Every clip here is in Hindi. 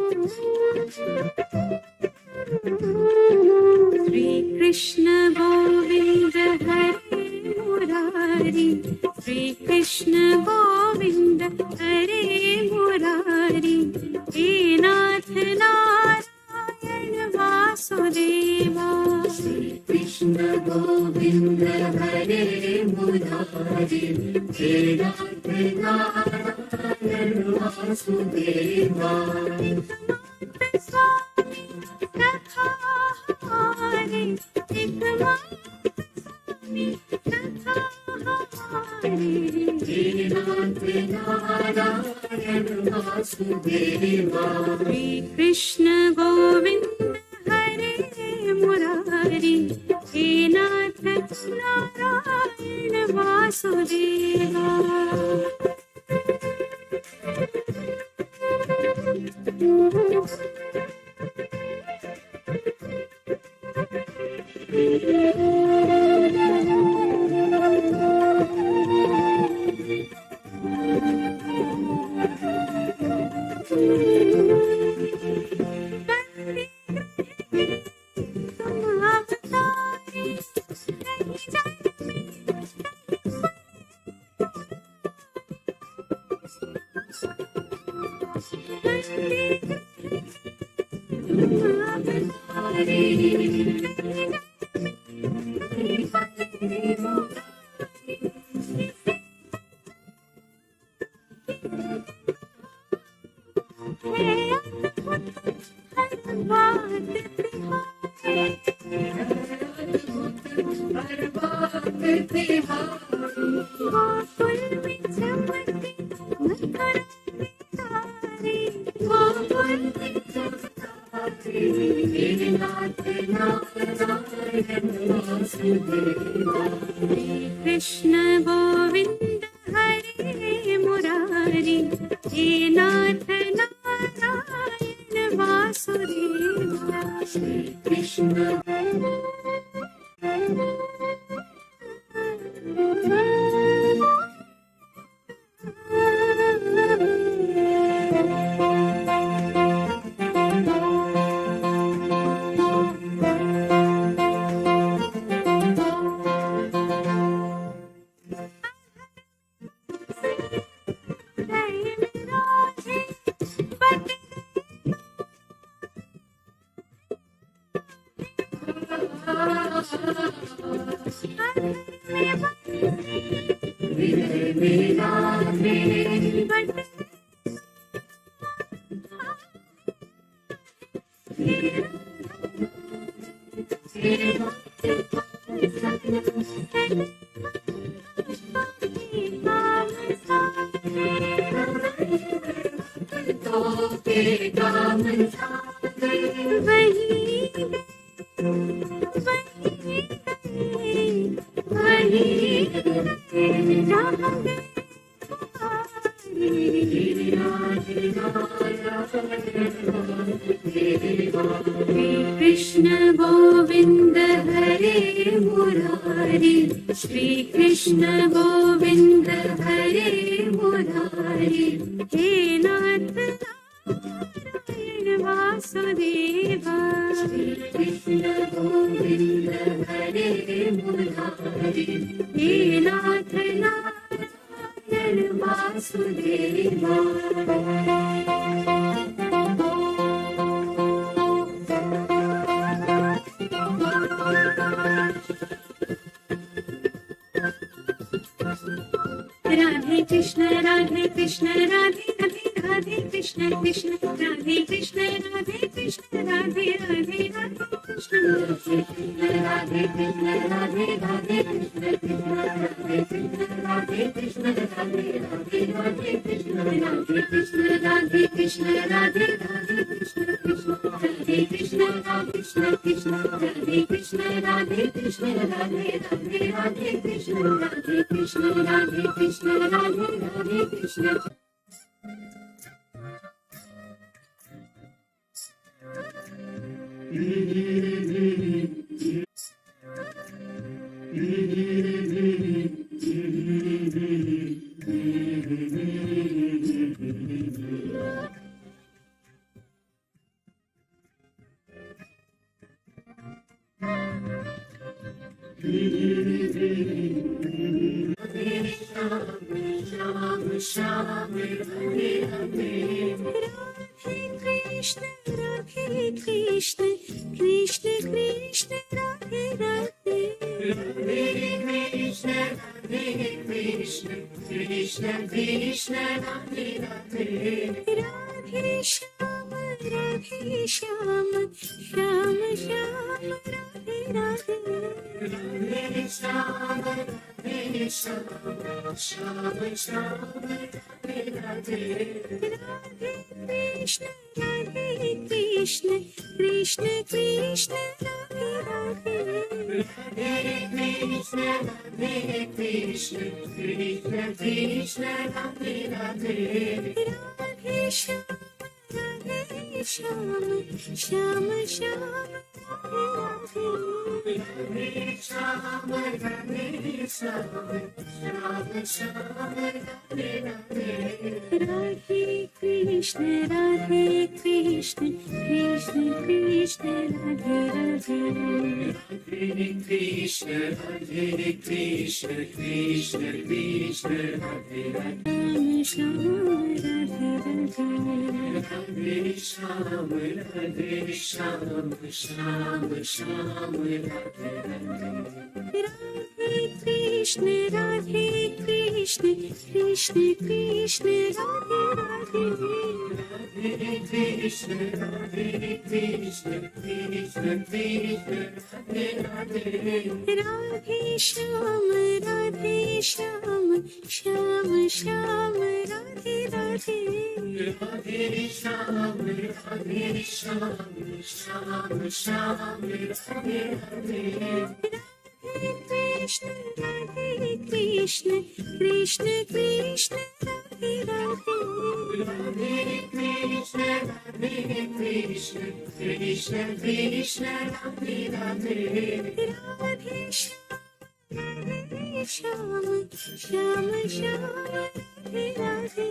श्री कृष्ण गोविंद हरे मुरारी, श्री कृष्ण गोविंद हरे मुरारी, हे नाथ नारायण वासुदेवा। श्री कृष्ण गोविंद हरे मुरारी, हे नाथ नारायण वासुदेवा। स्वामी कथा हमारे, एकमात्र स्वामी कथा हमारे, हे नाथ नारायण वासुदेवा। श्री कृष्ण गोविंद हरे मुरारी, हे नाथ नारायण वासुदेवा। कृष्ण गोविंद हरे मुरारी, हे नाथ नारायण वासुदेवा। श्री कृष्ण कृष्ण गोविंद हरे मुरारी, श्री कृष्ण गोविंद हरे मुरारी, हे नाथ नारायण वासुदेवा। श्री कृष्ण गोविंद हरे मुरारी, हे नाथ नारायण वासुदेवा। राधे कृष्ण राधे कृष्ण राधे राधे राधे कृष्ण कृष्ण राधे कृष्ण राधे कृष्ण राधे राधे राधे कृष्ण राधे कृष्ण राधे राधे कृष्ण कृष्ण राधे कृष्ण राधे कृष्ण राधे राधे राधे कृष्ण राधे कृष्ण राधे कृष्ण राधे राधे कृष्ण कृष्ण राधे कृष्ण राधे कृष्ण कृष्ण राधे कृष्ण राधे कृष्ण राधे राधे राधे कृष्ण राधे कृष्ण राधे कृष्ण राधे राधे कृष्ण। श्याम श्याम राधे राधे। राधे कृष्ण कृष्ण कृष्ण राधे राधे। राधे कृष्ण कृष्ण कृष्ण राधे राधे। राधे श्याम श्याम श्याम राधे राधे। राधे श्याम श्याम श्याम राधे राधे। राधे कृष्ण कृष्ण कृष्ण राधे राधे। राधे कृष्ण कृष्ण कृष्ण राधे राधे। राधे श्याम श्याम श्याम राधे राधे। राधे श्याम श्याम श्याम राधे राधे। राधे कृष्ण कृष्ण कृष्ण राधे राधे। राधे कृष्ण कृष्ण कृष्ण कृष्ण राधे राधे। श्याम राधे राधे। राधे श्याम श्याम श्याम राधे राधे। राधे कृष्ण कृष्ण कृष्ण राधे राधे। राधे कृष्ण कृष्ण कृष्ण राधे राधे। राधे श्याम श्याम श्याम राधे राधे। राधे श्याम श्याम श्याम राधे राधे। राधे कृष्ण कृष्ण कृष्ण राधे राधे। राधे कृष्ण कृष्ण कृष्ण राधे राधे। राधे श्याम श्याम राधे राधे।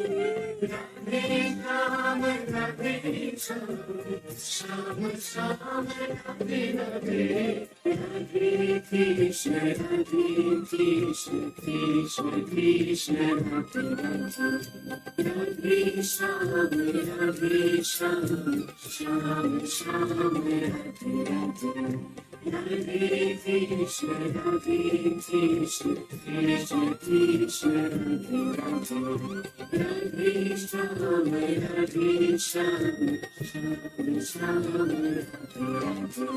राधे श्याम श्याम राधे राधे। राधे कृष्ण कृष्ण कृष्ण राधे राधे। राधे श्याम श्याम श्याम राधे राधे। राधे कृष्ण कृष्ण कृष्ण राधे राधे। राधे श्याम श्याम श्याम राधे राधे।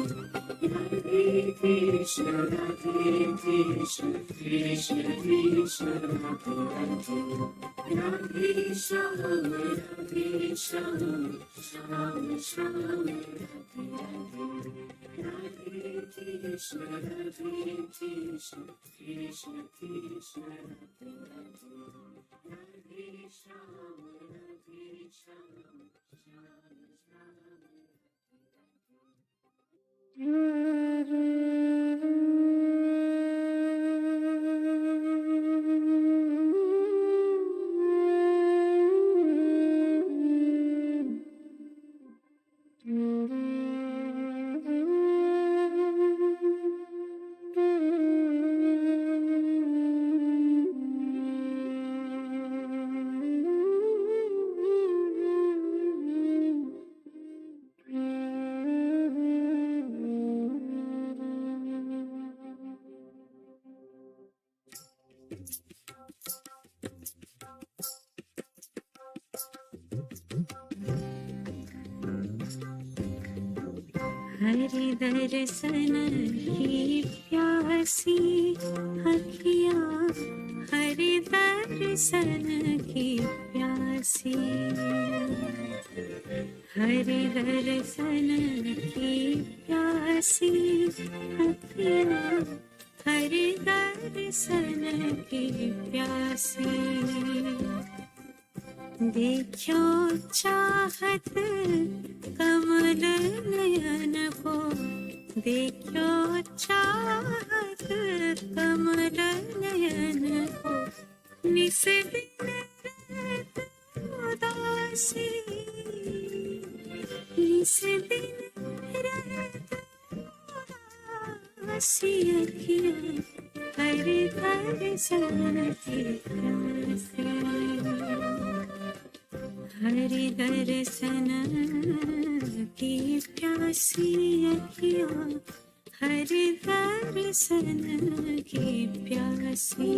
राधे कृष्ण कृष्ण कृष्ण राधे राधे। राधे श्याम श्याम श्याम राधे राधे। राधे कृष्ण कृष्ण कृष्ण राधे राधे। राधे श्याम श्याम हरि दर्शन की प्यासी अखियाँ, हरि दर्शन की प्यासी। हरि दर्शन की प्यासी अखियाँ, हरि दर्शन की प्यासी। देखो चाहत कमल नयन को, देखो चाहत कमल नयन को। निस दिन रहत उदासी, निस दिन रहत उदासी अखियाँ, हर दर्शन की प्यासी, हर दर्शन की प्यासी अखियाँ, हर दर्शन की प्यासी।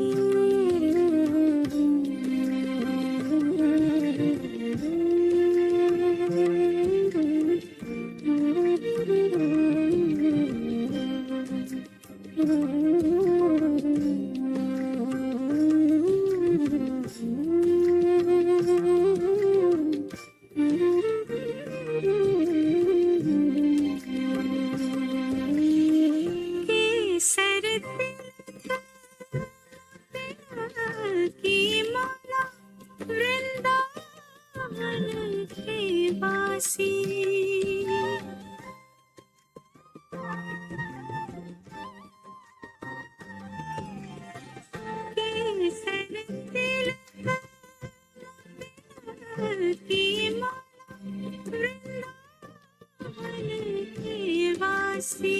केसर की माला वृंदावन के वासी, केसर की माला वृंदावन के वासी,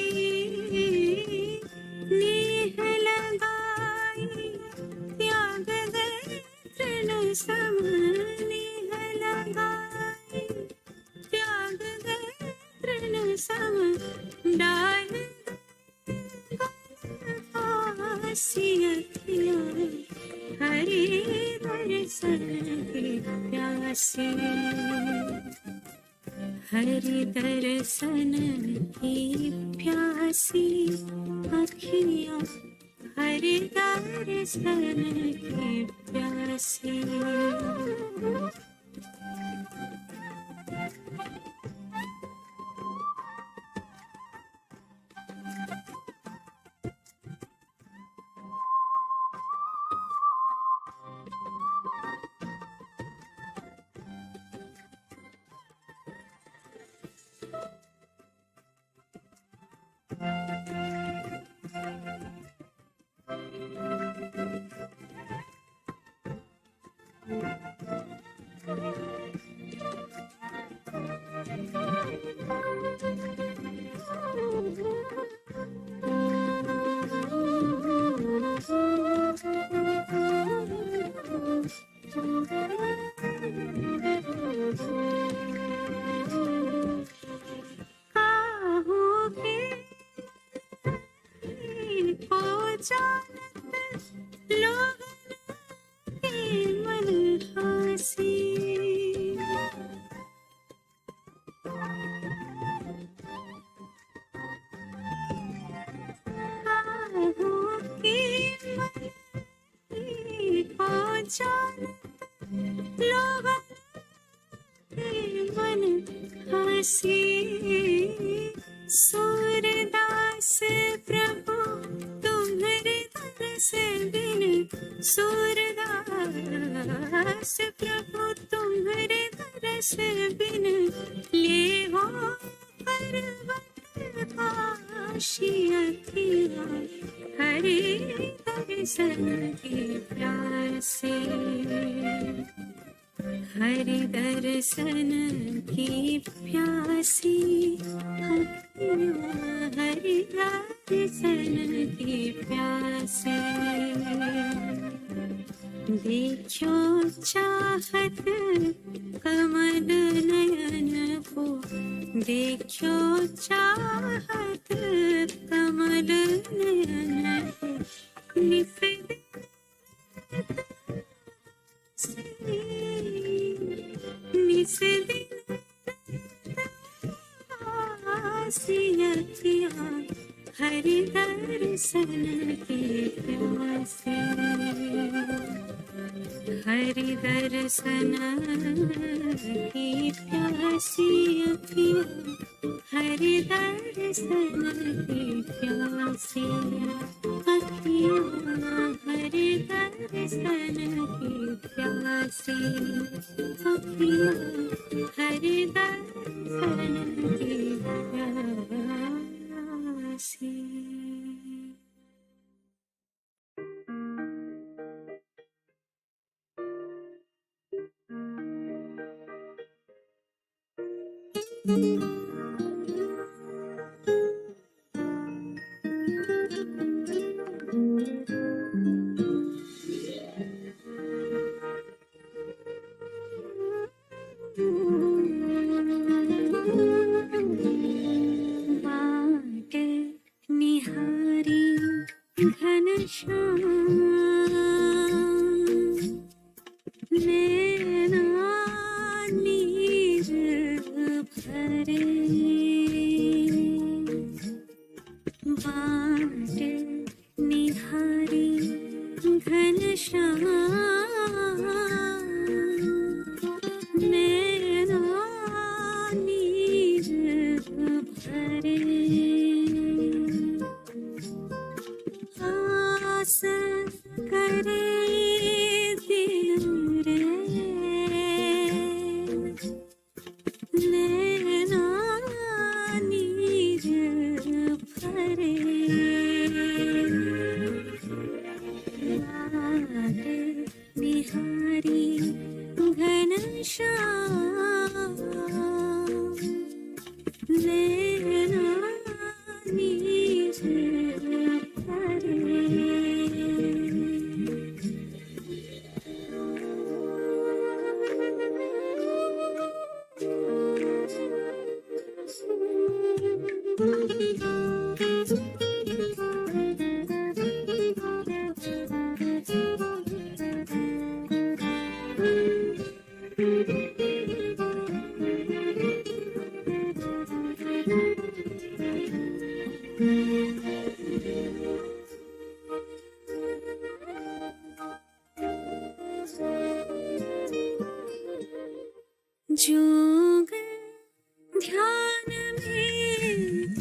नेह लगाई त्याग दे तृण सम, नेह लगाई त्याग दे तृण सम, डाल आसी अखियाँ, हरे दर्शन की प्यासी, हरि दर्शन की प्यासी अखियाँ, हरि दर्शन की प्यासी। जानत लोगन के मन हासी, काहू के मन को जानत लोगन के मन हासी, सूरदास प्रभु तुम्हारे दरस बिन, सूरदास प्रभु तुम्हारे दरस बिन, ले हो पर्वत काशी अखियाँ, हरे दर्शन की प्यासे, हरि दर्शन की प्यासी अखियाँ, हरि दर्शन की प्यासी। देखो चाहत कमल नयन को, देखो चाहत कमल नयन को, निफिर निस दिन आसियतियाँ, हरि दर्शन की प्यासी, हरि दर्शन की प्यासी अखियाँ, हरि दर्शन की प्यासी अखियाँ, हरि दर्शन की प्यासी अखियाँ, हरि दर्शन की प्यासी।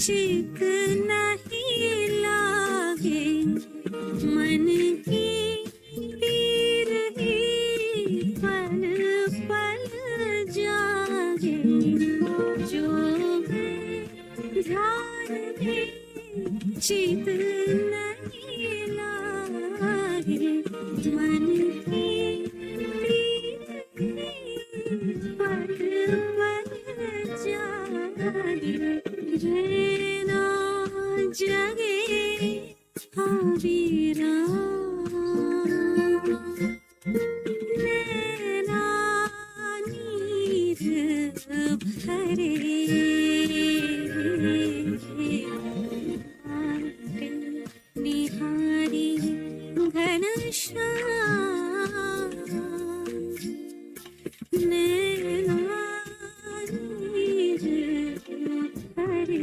चित नहीं लागे मन की पीर ही पल पल जागे जो ध्यान में चित नहीं लागे मन की पीर पल पल जागे रहना जगे अविरा नैना नीर भरे निहारी घनश्याम नैना नीर भरे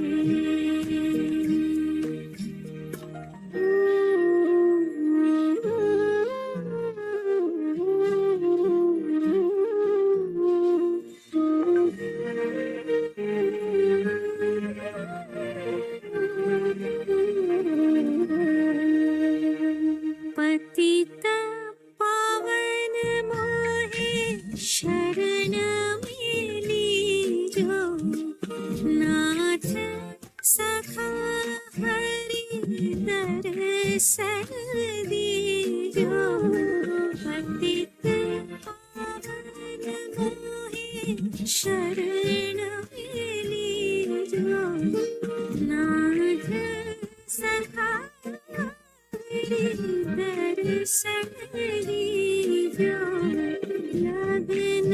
पतित पावन मोहे शरण में लीजो नाथ सखा हरि दर्शन दीजो पतित पावन मोहे शरण में लीजो नाथ सखा दर्शन दीजो लगन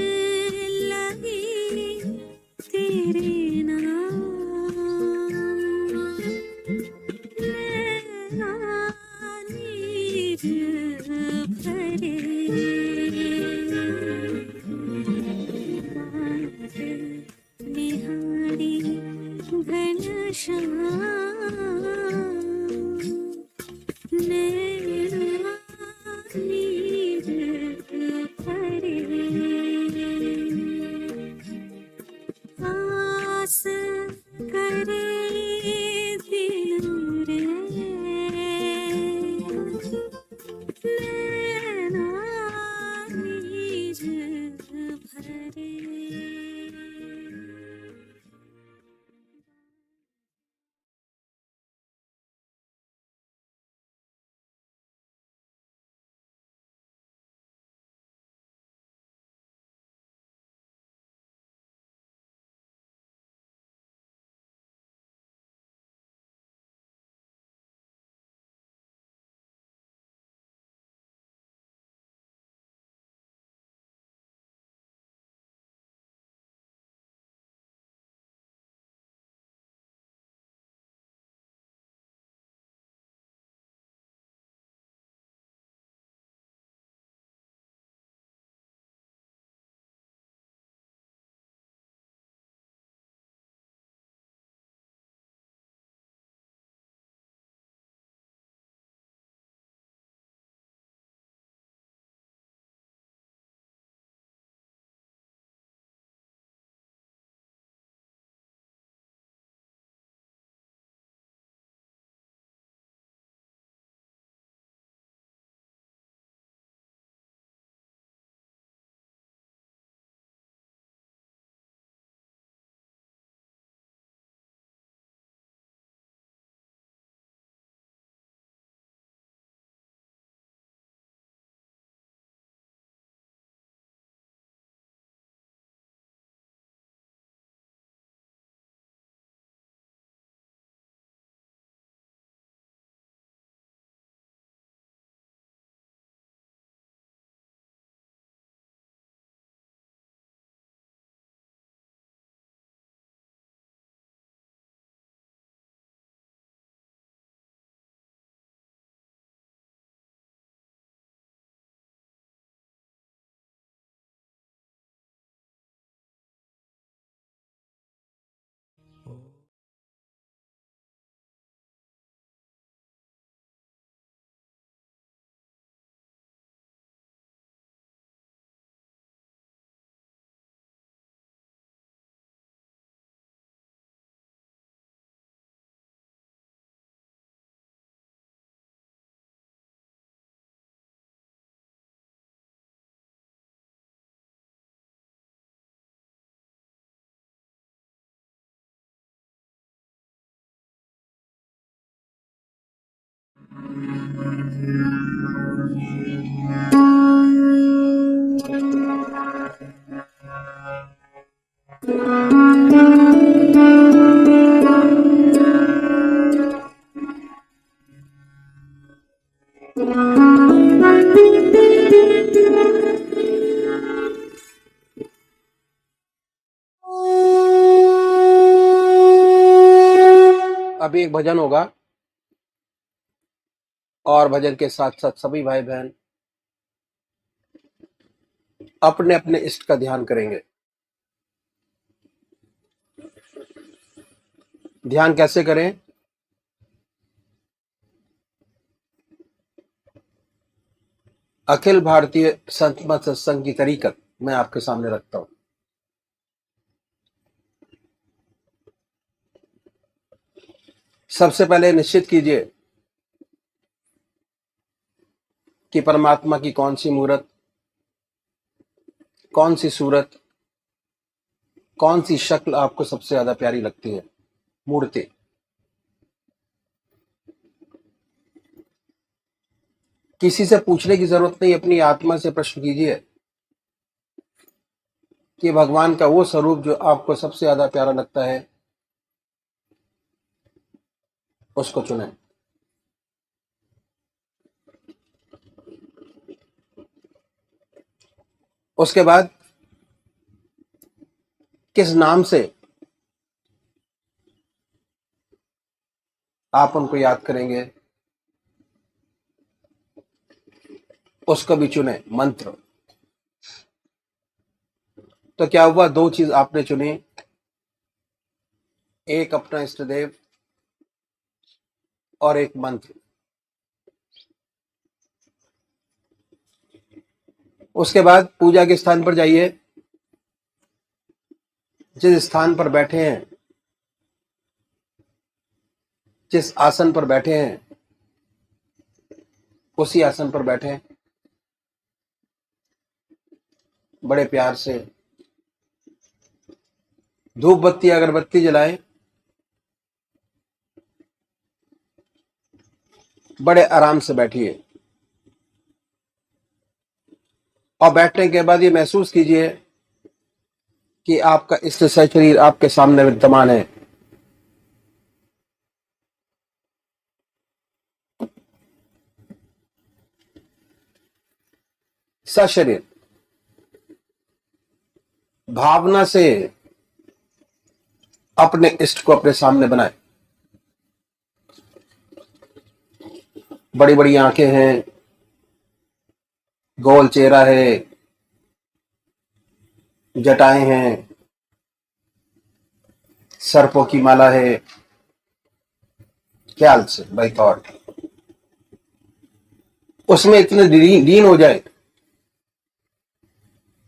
अभी एक भजन होगा और भजन के साथ साथ सभी भाई बहन अपने अपने इष्ट का ध्यान करेंगे। ध्यान कैसे करें? अखिल भारतीय संत मत सत्संग की तरीकत मैं आपके सामने रखता हूं। सबसे पहले निश्चित कीजिए कि परमात्मा की कौन सी मूर्त, कौन सी सूरत, कौन सी शक्ल आपको सबसे ज्यादा प्यारी लगती है। मूर्ति किसी से पूछने की जरूरत नहीं, अपनी आत्मा से प्रश्न कीजिए कि भगवान का वो स्वरूप जो आपको सबसे ज्यादा प्यारा लगता है उसको चुनें। उसके बाद किस नाम से आप उनको याद करेंगे उसको भी चुने। मंत्र तो क्या हुआ, दो चीज आपने चुनी, एक अपना इष्ट देव और एक मंत्र। उसके बाद पूजा के स्थान पर जाइए, जिस स्थान पर बैठे हैं, जिस आसन पर बैठे हैं उसी आसन पर बैठे, बड़े प्यार से धूप बत्ती अगरबत्ती जलाएं, बड़े आराम से बैठिए और बैठने के बाद ये महसूस कीजिए कि आपका इष्ट शरीर आपके सामने विद्यमान है। सशरीर भावना से अपने इष्ट को अपने सामने बनाए। बड़ी बड़ी आंखें हैं, गोल चेहरा है, जटाएं हैं, सर्पों की माला है। ख्याल से बाई थॉट उसमें इतने लीन हो जाए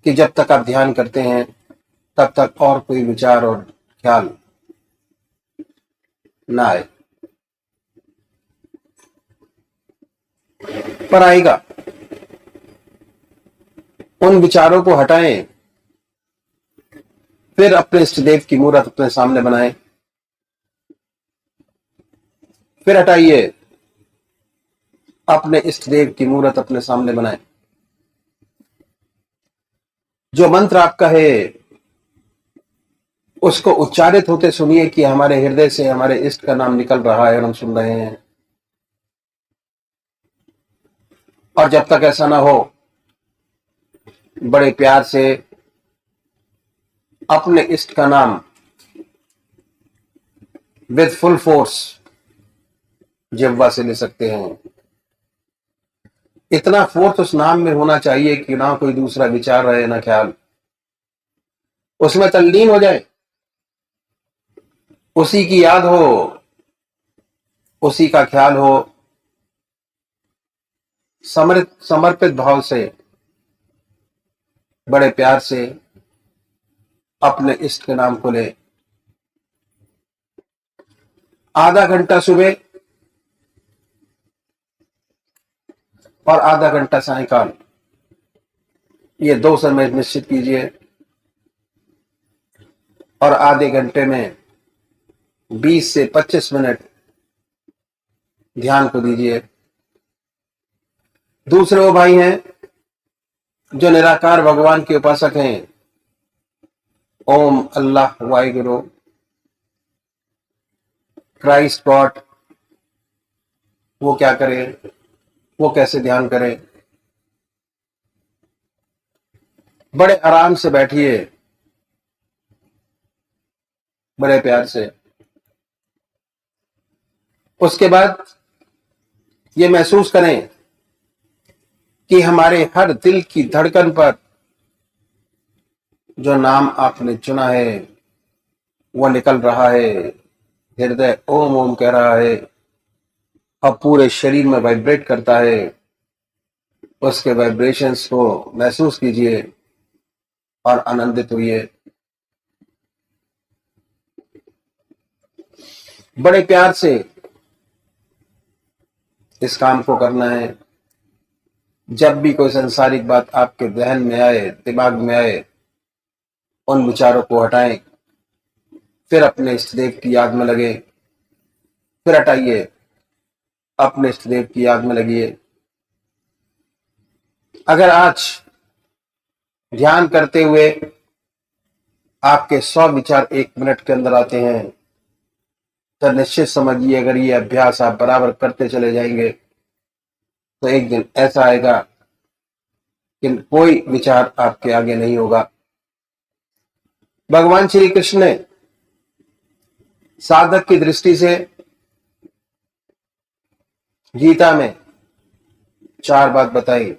कि जब तक आप ध्यान करते हैं तब तक और कोई विचार और ख्याल ना आए, पर आएगा। उन विचारों को हटाएं, फिर अपने इष्ट देव की मूर्त अपने सामने बनाएं, फिर हटाइए, अपने इष्ट देव की मूर्त अपने सामने बनाएं। जो मंत्र आपका है उसको उच्चारित होते सुनिए कि हमारे हृदय से हमारे इष्ट का नाम निकल रहा है और हम सुन रहे हैं। और जब तक ऐसा ना हो, बड़े प्यार से अपने इष्ट का नाम विद फुल फोर्स जिह्वा से ले सकते हैं। इतना फोर्स उस नाम में होना चाहिए कि ना कोई दूसरा विचार रहे ना ख्याल, उसमें तल्लीन हो जाए, उसी की याद हो, उसी का ख्याल हो। समर्पित भाव से बड़े प्यार से अपने इष्ट के नाम को ले। आधा घंटा सुबह और आधा घंटा सायंकाल, ये 2 समय निश्चित कीजिए और आधे घंटे में 20 से 25 मिनट ध्यान को दीजिए। दूसरे वो भाई हैं जो निराकार भगवान के उपासक हैं, ओम अल्लाह वाहिगुरु क्राइस्ट गॉड। वो क्या करें, वो कैसे ध्यान करें? बड़े आराम से बैठिए, बड़े प्यार से। उसके बाद ये महसूस करें कि हमारे हर दिल की धड़कन पर जो नाम आपने चुना है वो निकल रहा है। हृदय ओम ओम कह रहा है और पूरे शरीर में वाइब्रेट करता है। उसके वाइब्रेशंस को महसूस कीजिए और आनंदित होइए। बड़े प्यार से इस काम को करना है। जब भी कोई सांसारिक बात आपके ध्यान में आए, दिमाग में आए, उन विचारों को हटाएं, फिर अपने इष्ट देव की याद में लगे, फिर हटाइए, अपने इष्ट देव की याद में लगिए। अगर आज ध्यान करते हुए आपके 100 विचार 1 मिनट के अंदर आते हैं तो निश्चित समझिए, अगर ये अभ्यास आप बराबर करते चले जाएंगे तो एक दिन ऐसा आएगा कि कोई विचार आपके आगे नहीं होगा। भगवान श्री कृष्ण ने साधक की दृष्टि से गीता में 4 बात बताई।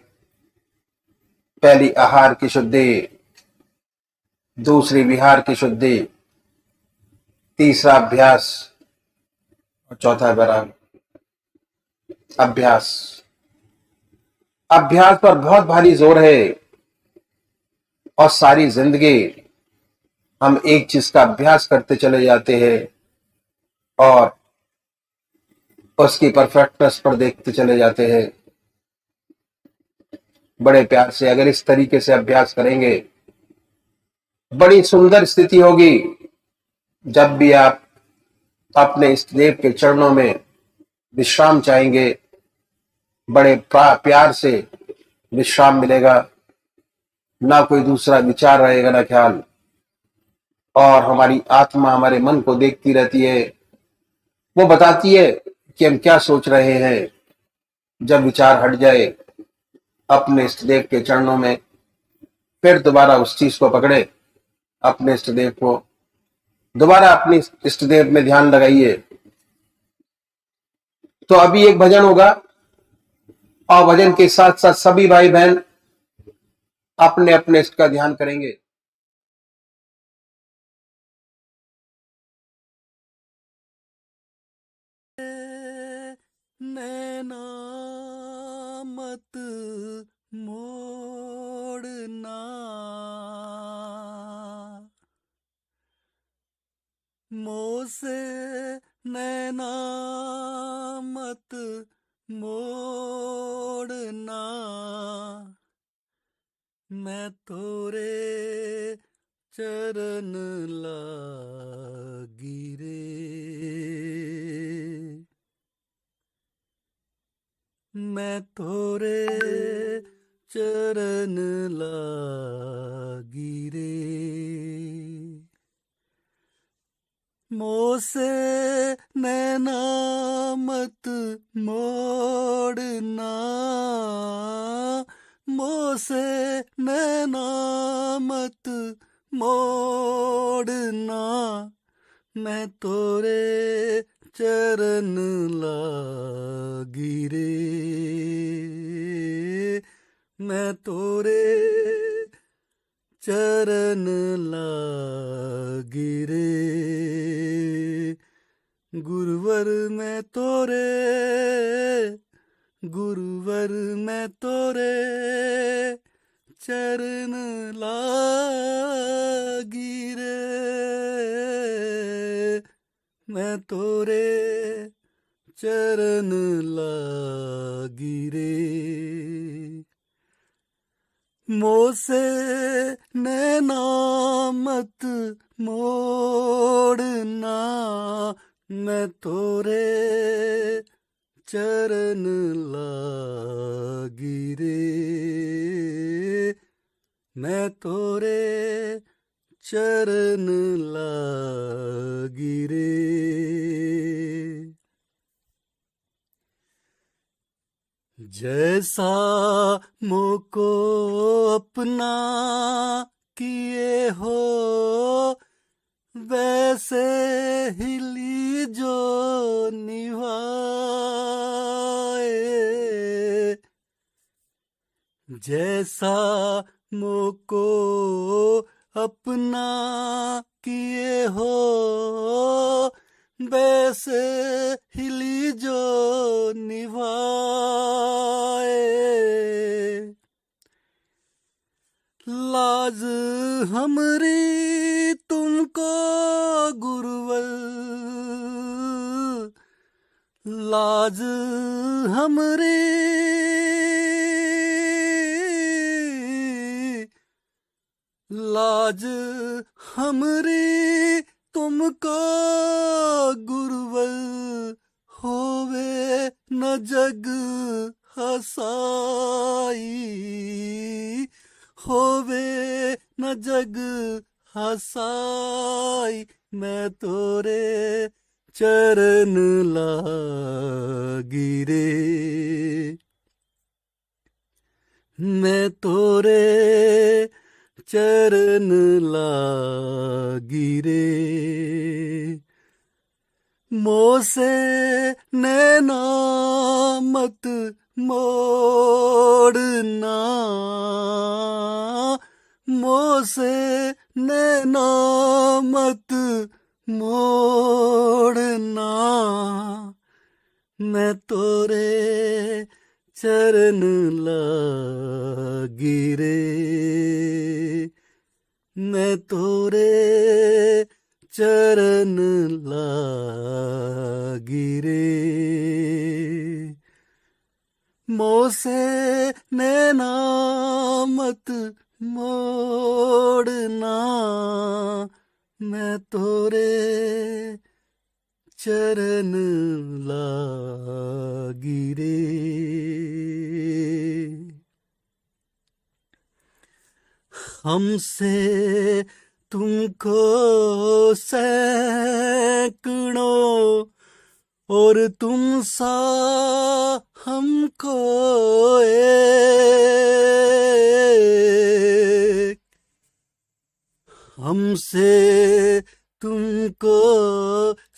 पहली आहार की शुद्धि, दूसरी विहार की शुद्धि, तीसरा अभ्यास और चौथा वैराग्य। अभ्यास, अभ्यास पर बहुत भारी जोर है और सारी जिंदगी हम एक चीज का अभ्यास करते चले जाते हैं और उसकी परफेक्टनेस पर देखते चले जाते हैं। बड़े प्यार से अगर इस तरीके से अभ्यास करेंगे, बड़ी सुंदर स्थिति होगी। जब भी आप अपने इष्ट देव के चरणों में विश्राम चाहेंगे, बड़े प्यार से विश्राम मिलेगा। ना कोई दूसरा विचार रहेगा, ना ख्याल। और हमारी आत्मा हमारे मन को देखती रहती है, वो बताती है कि हम क्या सोच रहे हैं। जब विचार हट जाए अपने इष्ट देव के चरणों में, फिर दोबारा उस चीज को पकड़े, अपने इष्ट देव को दोबारा अपने इष्ट देव में ध्यान लगाइए। तो अभी एक भजन होगा और भजन के साथ साथ सभी भाई बहन अपने अपने इष्ट का ध्यान करेंगे। नैना मत मोड़ना, मोह से नैना मत मोड़ना, मैं तोरे चरण लागी रे, मैं तोरे चरण लागी रे। मोह से नैना मत मोड़ना, मोह से नैना मत मोड़ना, मैं तोरे चरण लागी रे, मैं तोरे चरण लागी रे। गुरुवर मैं तोरे, गुरुवर मैं तोरे चरण लागी रे, मैं तोरे चरण लागी रे। मोह से नैना मत मोड़ना, मैं तोरे चरण लागी रे, मैं तोरे चरण लागी रे। जैसा मोको अपना किए हो, वैसे हिली जो निभाए। जैसा मोको अपना किए हो, वैसे हिली जो निभाए। लाज हमरी तुमको गुरुवर, लाज हमरी, लाज हमरी तुमको गुरुवर, होवे न जग हसाई, होवे न जग हसाई। मैं तोरे चरण लागी रे, मैं तोरे चरण लागी रे। मोसे नैना मत मोड़ना, मोसे नैना मत मोड़ना। मैं तोरे चरण लागी रे, मैं तोरे चरण लागी रे। मोसे नैना मत मोड़ना, मैं तोरे चरण लागी रे। हमसे तुमको सैकड़ों और तुम सा हमको एक। हमसे तुमको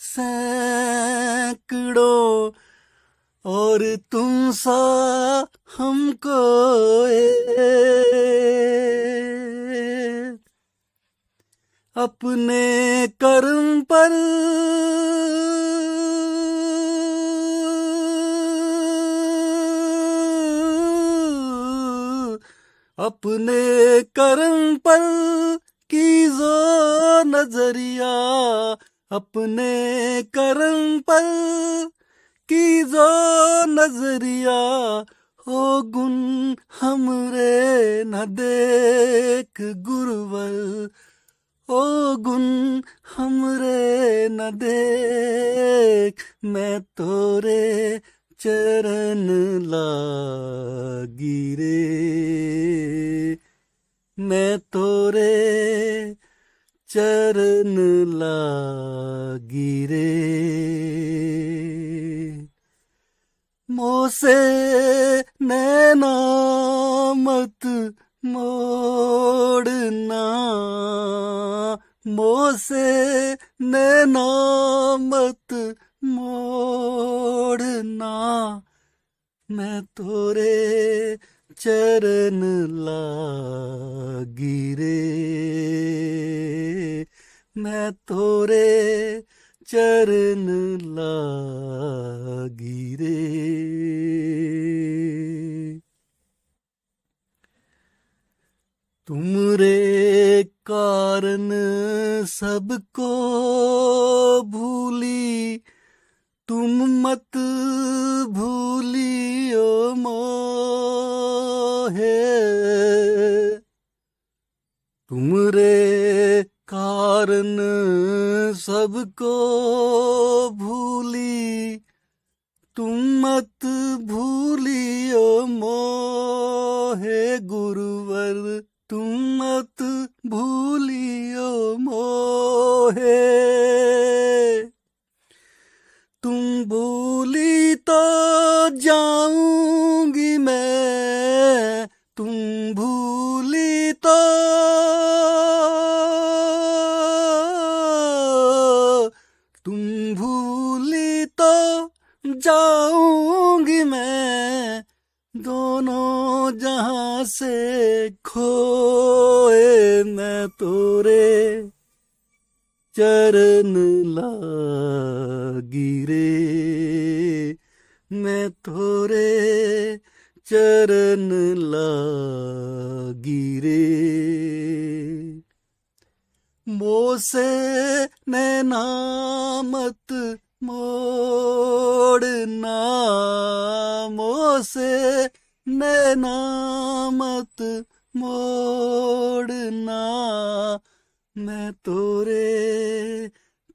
सैकड़ों और तुम सा हमको एक। अपने कर्म पर अपने कर्म पर कीजो नजरिया, अपने कर्म पर कीजो नजरिया। हो गुण हमरे न देख गुरुवर, ओ गुण हमरे न देख। मैं तोरे चरण लागी रे, मैं तोरे चरण लागी रे। मोसे नैना मत मोड़ना, मोसे नैना मत मोड़ना। मैं तोरे चरण लागी रे, मैं तोरे चरण लागी रे। तुमरे कारण सबको भूली, तुम मत भूलियो मोहे। तुमरे कारण सबको भूली, तुम मत भूलियो मोहे गुरुवर, तुम मत भूलियो मोहे। तुम भूली तो जाऊंगी मैं, तुम भूली तो तुम भूली तो जाऊंगी मैं, दोनों जहां से खोए मैं तोरे चरण लागी रे, मैं तोरे चरण लागी रे। मोसे नैना मत मोड़ना, मोसे नैना मत मोड़ना, मैं तोरे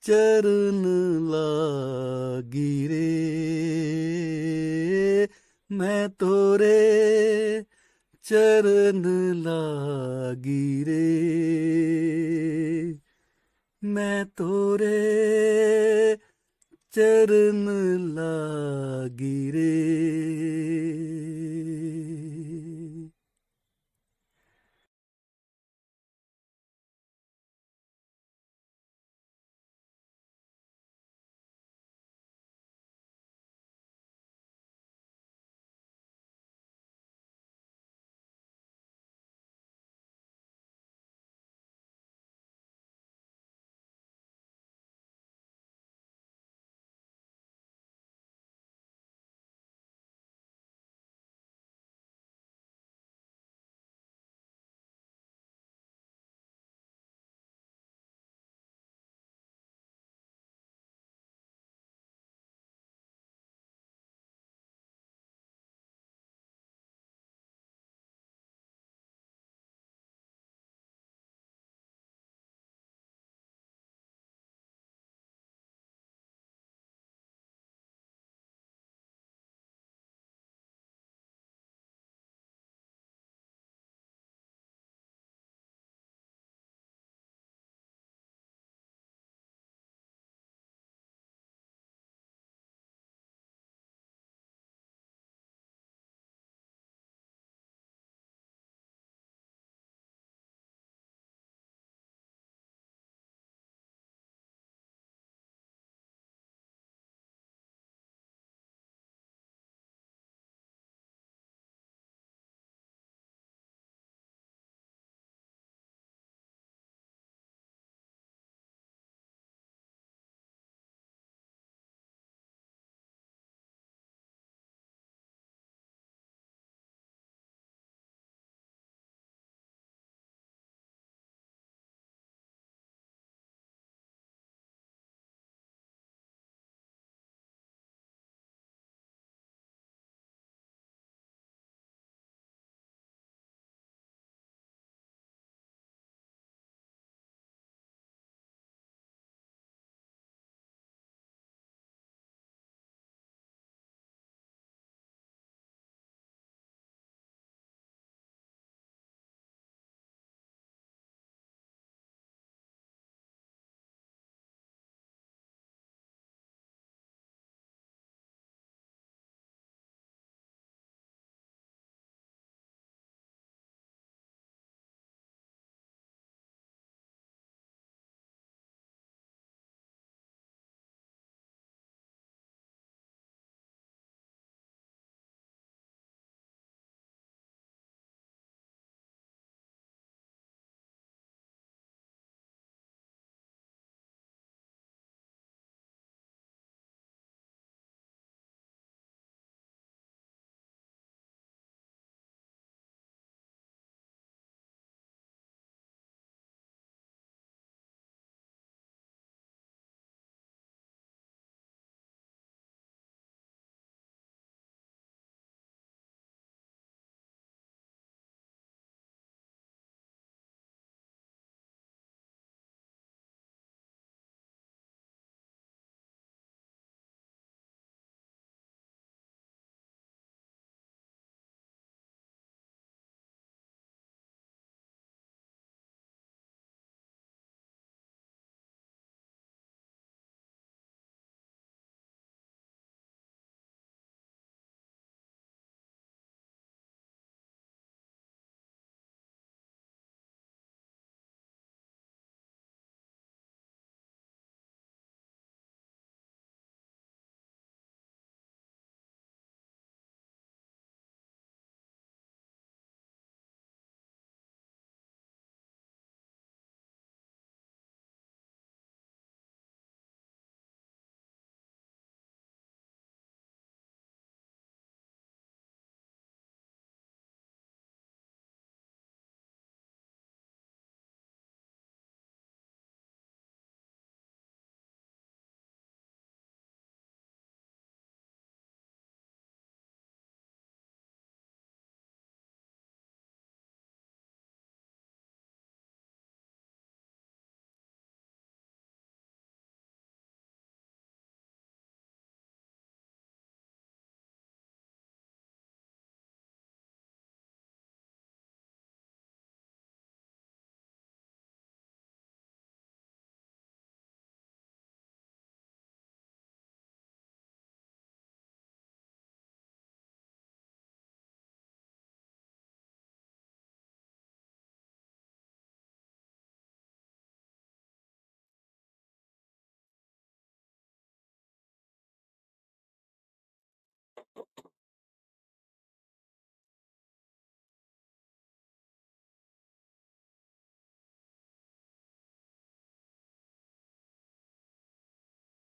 चरण लागी रे, मैं तोरे चरण लागी रे, मैं तोरे चरण लागी रे।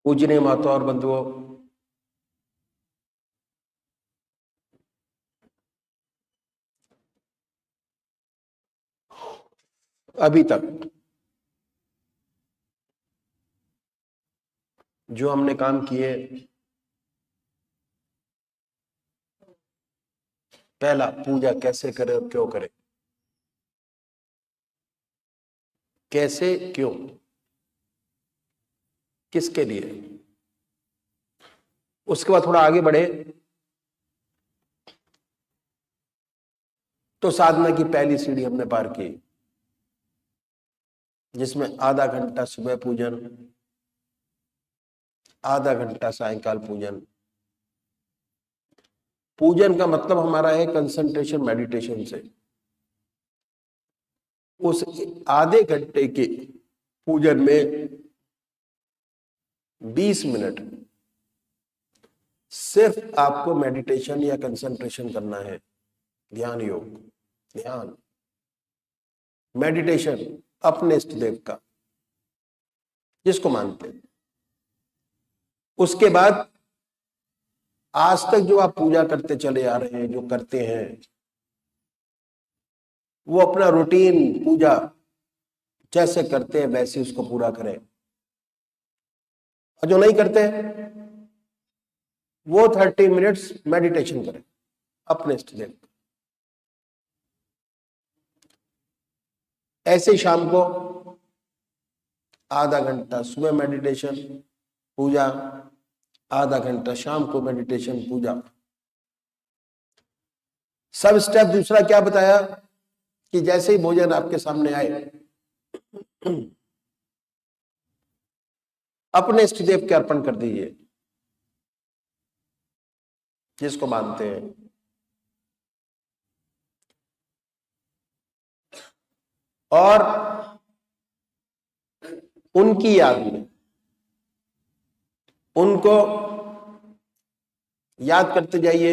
पूजनीय माता और बंधुओं, अभी तक जो हमने काम किए, पहला पूजा कैसे करें और क्यों करें, कैसे क्यों किसके लिए, उसके बाद थोड़ा आगे बढ़े तो साधना की पहली सीढ़ी हमने पार की, जिसमें आधा घंटा सुबह पूजन, आधा घंटा सायंकाल पूजन। पूजन का मतलब हमारा है कंसंट्रेशन मेडिटेशन से। उस आधे घंटे के पूजन में 20 मिनट सिर्फ आपको मेडिटेशन या कंसंट्रेशन करना है, ध्यान योग, ध्यान मेडिटेशन अपने इष्ट देव का जिसको मानते हैं। उसके बाद आज तक जो आप पूजा करते चले आ रहे हैं, जो करते हैं, वो अपना रूटीन पूजा जैसे करते हैं वैसे उसको पूरा करें, और जो नहीं करते वो 30 मिनट्स मेडिटेशन करें अपने इष्ट देव। ऐसे शाम को आधा घंटा सुबह मेडिटेशन पूजा, आधा घंटा शाम को मेडिटेशन पूजा। सब स्टेप दूसरा क्या बताया कि जैसे ही भोजन आपके सामने आए अपने इष्ट देव के अर्पण कर दीजिए जिसको मानते हैं, और उनकी याद में उनको याद करते जाइए,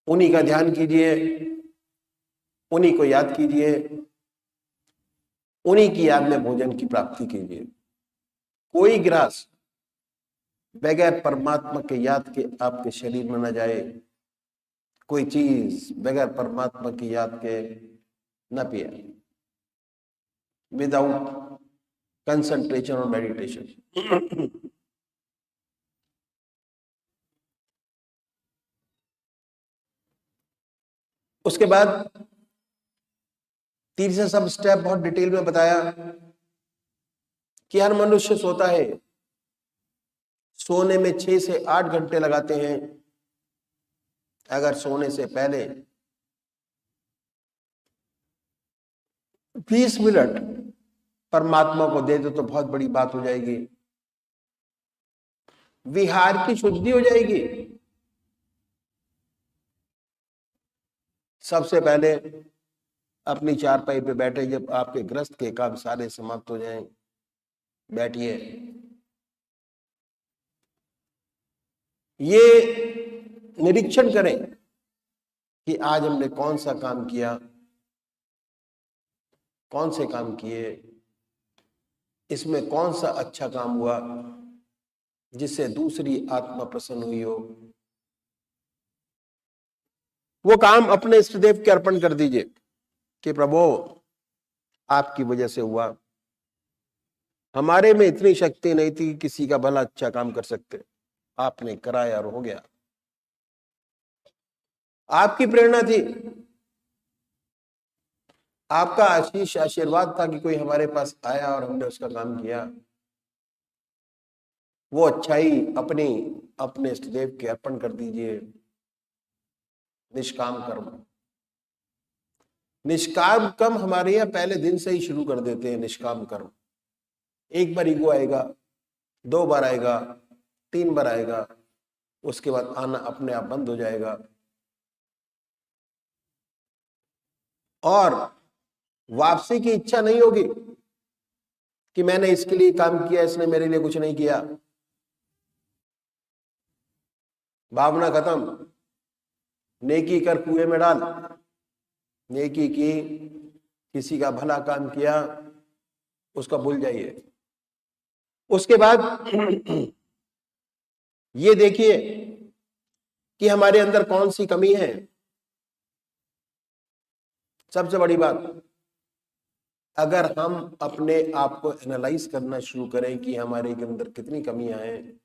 उन्हीं का ध्यान कीजिए, उन्हीं को याद कीजिए, उन्हीं की याद में भोजन की प्राप्ति कीजिए। कोई ग्रास बगैर परमात्मा के याद के आपके शरीर में न जाए, कोई चीज बगैर परमात्मा की याद के न पिए, विदाउट कंसंट्रेशन और मेडिटेशन। उसके बाद तीसरा सब स्टेप बहुत डिटेल में बताया कि हर मनुष्य सोता है, सोने में 6 से 8 घंटे लगाते हैं। अगर सोने से पहले 20 मिनट परमात्मा को दे दो तो बहुत बड़ी बात हो जाएगी, विहार की शुद्धि हो जाएगी। सबसे पहले अपनी चारपाई पे बैठे, जब आपके गृहस्थ के काम सारे समाप्त हो जाएं, बैठिए। ये निरीक्षण करें कि आज हमने कौन सा काम किया, कौन से काम किए, इसमें कौन सा अच्छा काम हुआ जिससे दूसरी आत्मा प्रसन्न हुई हो। वो काम अपने इष्टदेव के अर्पण कर दीजिए कि प्रभु आपकी वजह से हुआ, हमारे में इतनी शक्ति नहीं थी कि किसी का भला अच्छा काम कर सकते, आपने कराया और हो गया, आपकी प्रेरणा थी, आपका आशीष आशीर्वाद था कि कोई हमारे पास आया और हमने उसका काम किया। वो अच्छाई अपने इष्टदेव के अर्पण कर दीजिए। निष्काम कर्म, निष्काम कर्म हमारे यहाँ पहले दिन से ही शुरू कर देते हैं। निष्काम कर्म एक बार ईगो आएगा, 2 बार आएगा, 3 बार आएगा, उसके बाद आना अपने आप बंद हो जाएगा और वापसी की इच्छा नहीं होगी कि मैंने इसके लिए काम किया, इसने मेरे लिए कुछ नहीं किया। भावना खत्म। नेकी कर कुएं में डाल, नेकी की, किसी का भला काम किया, उसका भूल जाइए। उसके बाद ये देखिए कि हमारे अंदर कौन सी कमी है। सबसे बड़ी बात, अगर हम अपने आप को एनालाइज करना शुरू करें कि हमारे के अंदर कितनी कमियां हैं,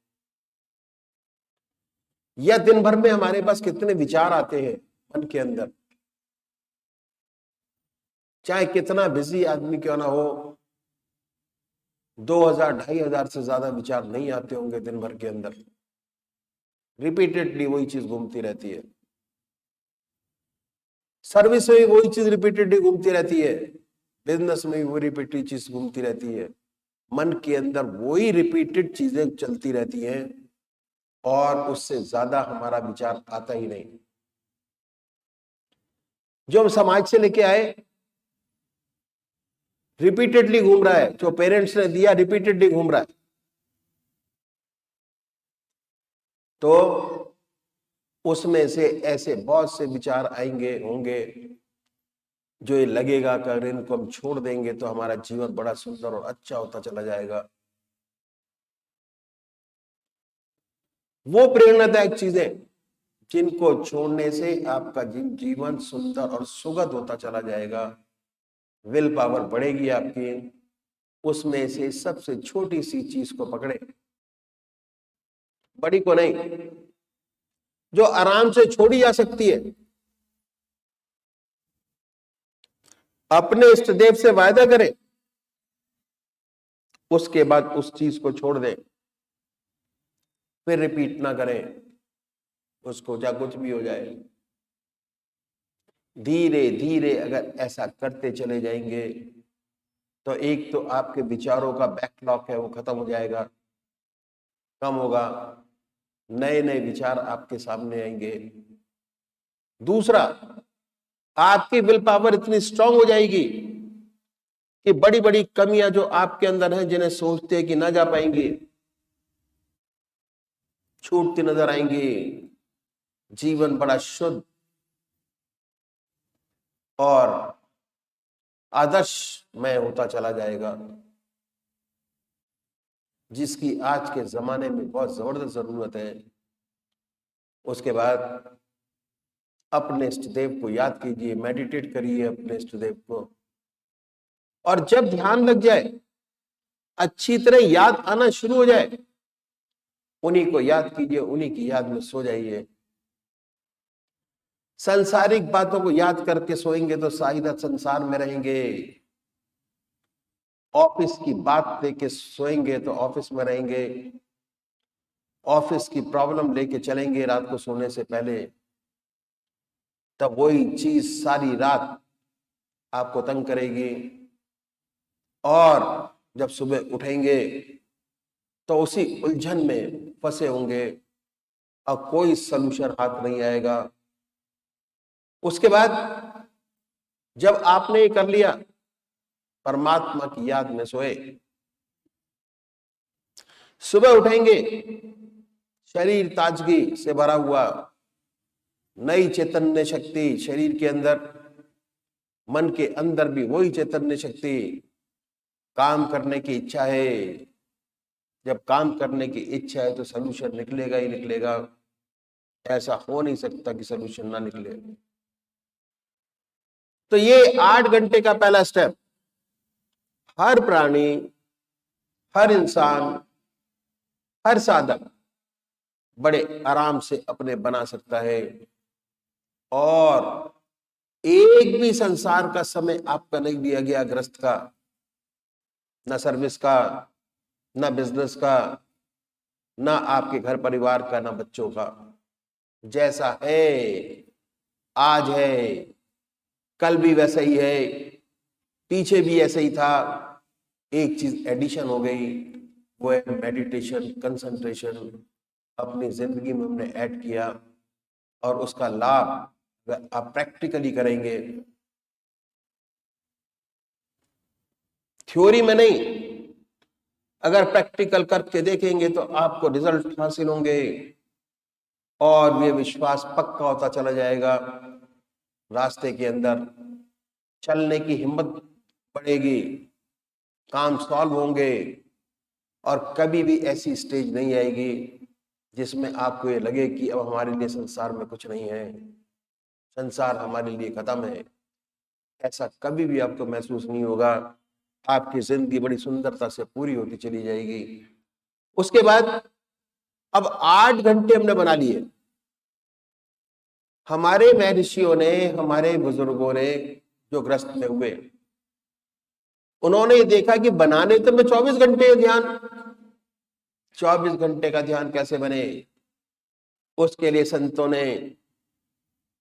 या दिन भर में हमारे पास कितने विचार आते हैं मन के अंदर, चाहे कितना बिजी आदमी क्यों ना हो, 2000 2500 से ज्यादा विचार नहीं आते होंगे दिन भर के अंदर। रिपीटेडली वही चीज घूमती रहती है, सर्विस में भी वही चीज रिपीटेडली घूमती रहती है, बिजनेस में भी वही रिपीटेड चीज घूमती रहती है, मन के अंदर वही रिपीटेड चीजें चलती रहती हैं और उससे ज्यादा हमारा विचार आता ही नहीं। जो हम समाज से लेके आए रिपीटेडली घूम रहा है, जो पेरेंट्स ने दिया रिपीटेडली घूम रहा है, तो उसमें से ऐसे बहुत से विचार आएंगे होंगे जो ये लगेगा कि अगर इनको हम छोड़ देंगे तो हमारा जीवन बड़ा सुंदर और अच्छा होता चला जाएगा। वो प्रेरणादायक चीजें जिनको छोड़ने से आपका जीवन सुंदर और सुखद होता चला जाएगा, विल पावर बढ़ेगी आपकी। उसमें से सबसे छोटी सी चीज को पकड़े, बड़ी को नहीं, जो आराम से छोड़ी जा सकती है। अपने इष्ट देव से वायदा करें, उसके बाद उस चीज को छोड़ दें, फिर रिपीट ना करें उसको, चाहे कुछ भी हो जाए। धीरे धीरे अगर ऐसा करते चले जाएंगे तो एक तो आपके विचारों का बैकलॉग है वो खत्म हो जाएगा, कम होगा, नए नए विचार आपके सामने आएंगे। दूसरा, आपकी विल पावर इतनी स्ट्रांग हो जाएगी कि बड़ी बड़ी कमियां जो आपके अंदर हैं, जिन्हें सोचते हैं कि ना जा पाएंगे, छूटती नजर आएंगी। जीवन बड़ा शुद्ध और आदर्शमय होता चला जाएगा, जिसकी आज के जमाने में बहुत जबरदस्त जरूरत है। उसके बाद अपने इष्ट देव को याद कीजिए, मेडिटेट करिए अपने इष्ट देव को, और जब ध्यान लग जाए, अच्छी तरह याद आना शुरू हो जाए, उन्हीं को याद कीजिए, उन्हीं की याद में सो जाइए। सांसारिक बातों को याद करके सोएंगे तो शायद संसार में रहेंगे, ऑफिस की बात लेके सोएंगे तो ऑफिस में रहेंगे, ऑफिस की प्रॉब्लम लेके चलेंगे रात को सोने से पहले, तब वही चीज सारी रात आपको तंग करेगी। और जब सुबह उठेंगे तो उसी उलझन में फंसे होंगे और कोई सलूशन हाथ नहीं आएगा। उसके बाद जब आपने ये कर लिया, परमात्मा की याद में सोए, सुबह उठेंगे शरीर ताजगी से भरा हुआ, नई चैतन्य शक्ति शरीर के अंदर, मन के अंदर भी वही चैतन्य शक्ति, काम करने की इच्छा है। जब काम करने की इच्छा है तो सलूशन निकलेगा ही निकलेगा, ऐसा हो नहीं सकता कि सलूशन ना निकले। तो ये 8 घंटे का पहला स्टेप हर प्राणी, हर इंसान, हर साधक बड़े आराम से अपने बना सकता है। और एक भी संसार का समय आपका नहीं दिया गया, ग्रस्त का, ना सर्विस का, ना बिजनेस का, ना आपके घर परिवार का, ना बच्चों का। जैसा है आज है, कल भी वैसा ही है, पीछे भी ऐसा ही था। एक चीज एडिशन हो गई, वो है मेडिटेशन, कंसंट्रेशन। अपनी जिंदगी में हमने ऐड किया और उसका लाभ आप प्रैक्टिकली करेंगे, थ्योरी में नहीं। अगर प्रैक्टिकल करके देखेंगे तो आपको रिजल्ट हासिल होंगे और ये विश्वास पक्का होता चला जाएगा। रास्ते के अंदर चलने की हिम्मत बढ़ेगी, काम सॉल्व होंगे, और कभी भी ऐसी स्टेज नहीं आएगी जिसमें आपको ये लगे कि अब हमारे लिए संसार में कुछ नहीं है, संसार हमारे लिए खत्म है। ऐसा कभी भी आपको महसूस नहीं होगा। आपकी जिंदगी बड़ी सुंदरता से पूरी होती चली जाएगी। उसके बाद अब 8 घंटे हमने बना लिए। हमारे महर्षियों ने, हमारे बुजुर्गों ने जो ग्रस्त में हुए, उन्होंने ये देखा कि बनाने तो में 24 घंटे ध्यान, 24 घंटे का ध्यान कैसे बने। उसके लिए संतों ने,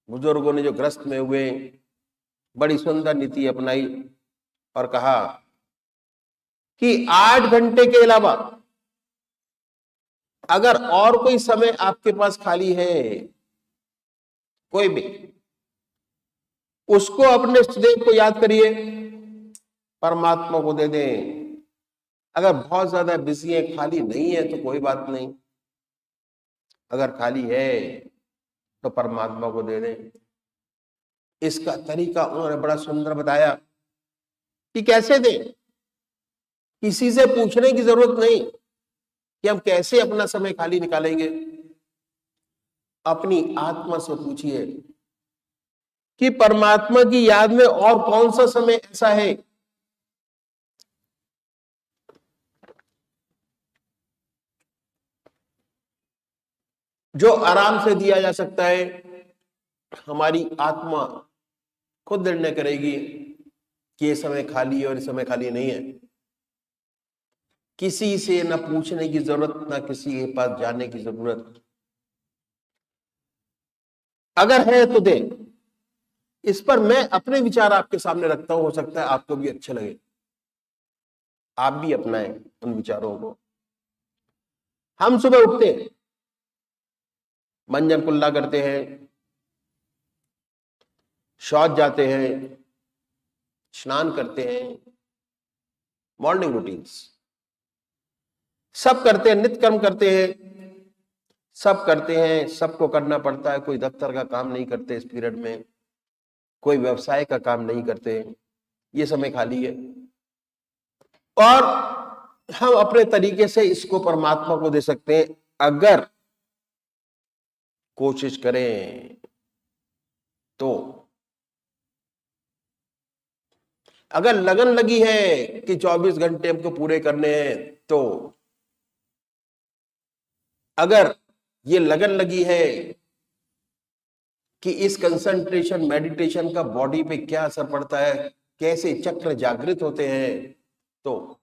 बुजुर्गों ने जो ग्रस्त में हुए, बड़ी सुंदर नीति अपनाई और कहा कि 8 घंटे के अलावा अगर और कोई समय आपके पास खाली है, कोई भी, उसको अपने इष्टदेव को याद करिए, परमात्मा को दे दें। अगर बहुत ज्यादा बिजी है, खाली नहीं है तो कोई बात नहीं, अगर खाली है तो परमात्मा को दे दें। इसका तरीका उन्होंने बड़ा सुंदर बताया कि कैसे दें। किसी से पूछने की जरूरत नहीं कि हम कैसे अपना समय खाली निकालेंगे। अपनी आत्मा से पूछिए कि परमात्मा की याद में और कौन सा समय ऐसा है जो आराम से दिया जा सकता है। हमारी आत्मा खुद निर्णय करेगी कि ये समय खाली है और ये समय खाली नहीं है। किसी से न पूछने की जरूरत, न किसी के पास जाने की जरूरत। अगर है तो दे। इस पर मैं अपने विचार आपके सामने रखता हूं, हो सकता है आपको भी अच्छे लगे, आप भी अपनाएं उन विचारों को। हम सुबह उठते हैं, मंजन कुल्ला करते हैं, शौच जाते हैं, स्नान करते हैं, मॉर्निंग रूटीन्स सब करते हैं, नित्य कर्म करते हैं, सब करते हैं, सबको करना पड़ता है। कोई दफ्तर का काम नहीं करते इस पीरियड में, कोई व्यवसाय का काम नहीं करते, ये समय खाली है। और हम अपने तरीके से इसको परमात्मा को दे सकते हैं अगर कोशिश करें तो। अगर लगन लगी है कि 24 घंटे हमको पूरे करने हैं तो, अगर ये लगन लगी है कि इस कंसंट्रेशन मेडिटेशन का बॉडी पे क्या असर पड़ता है, कैसे चक्र जागृत होते हैं, तो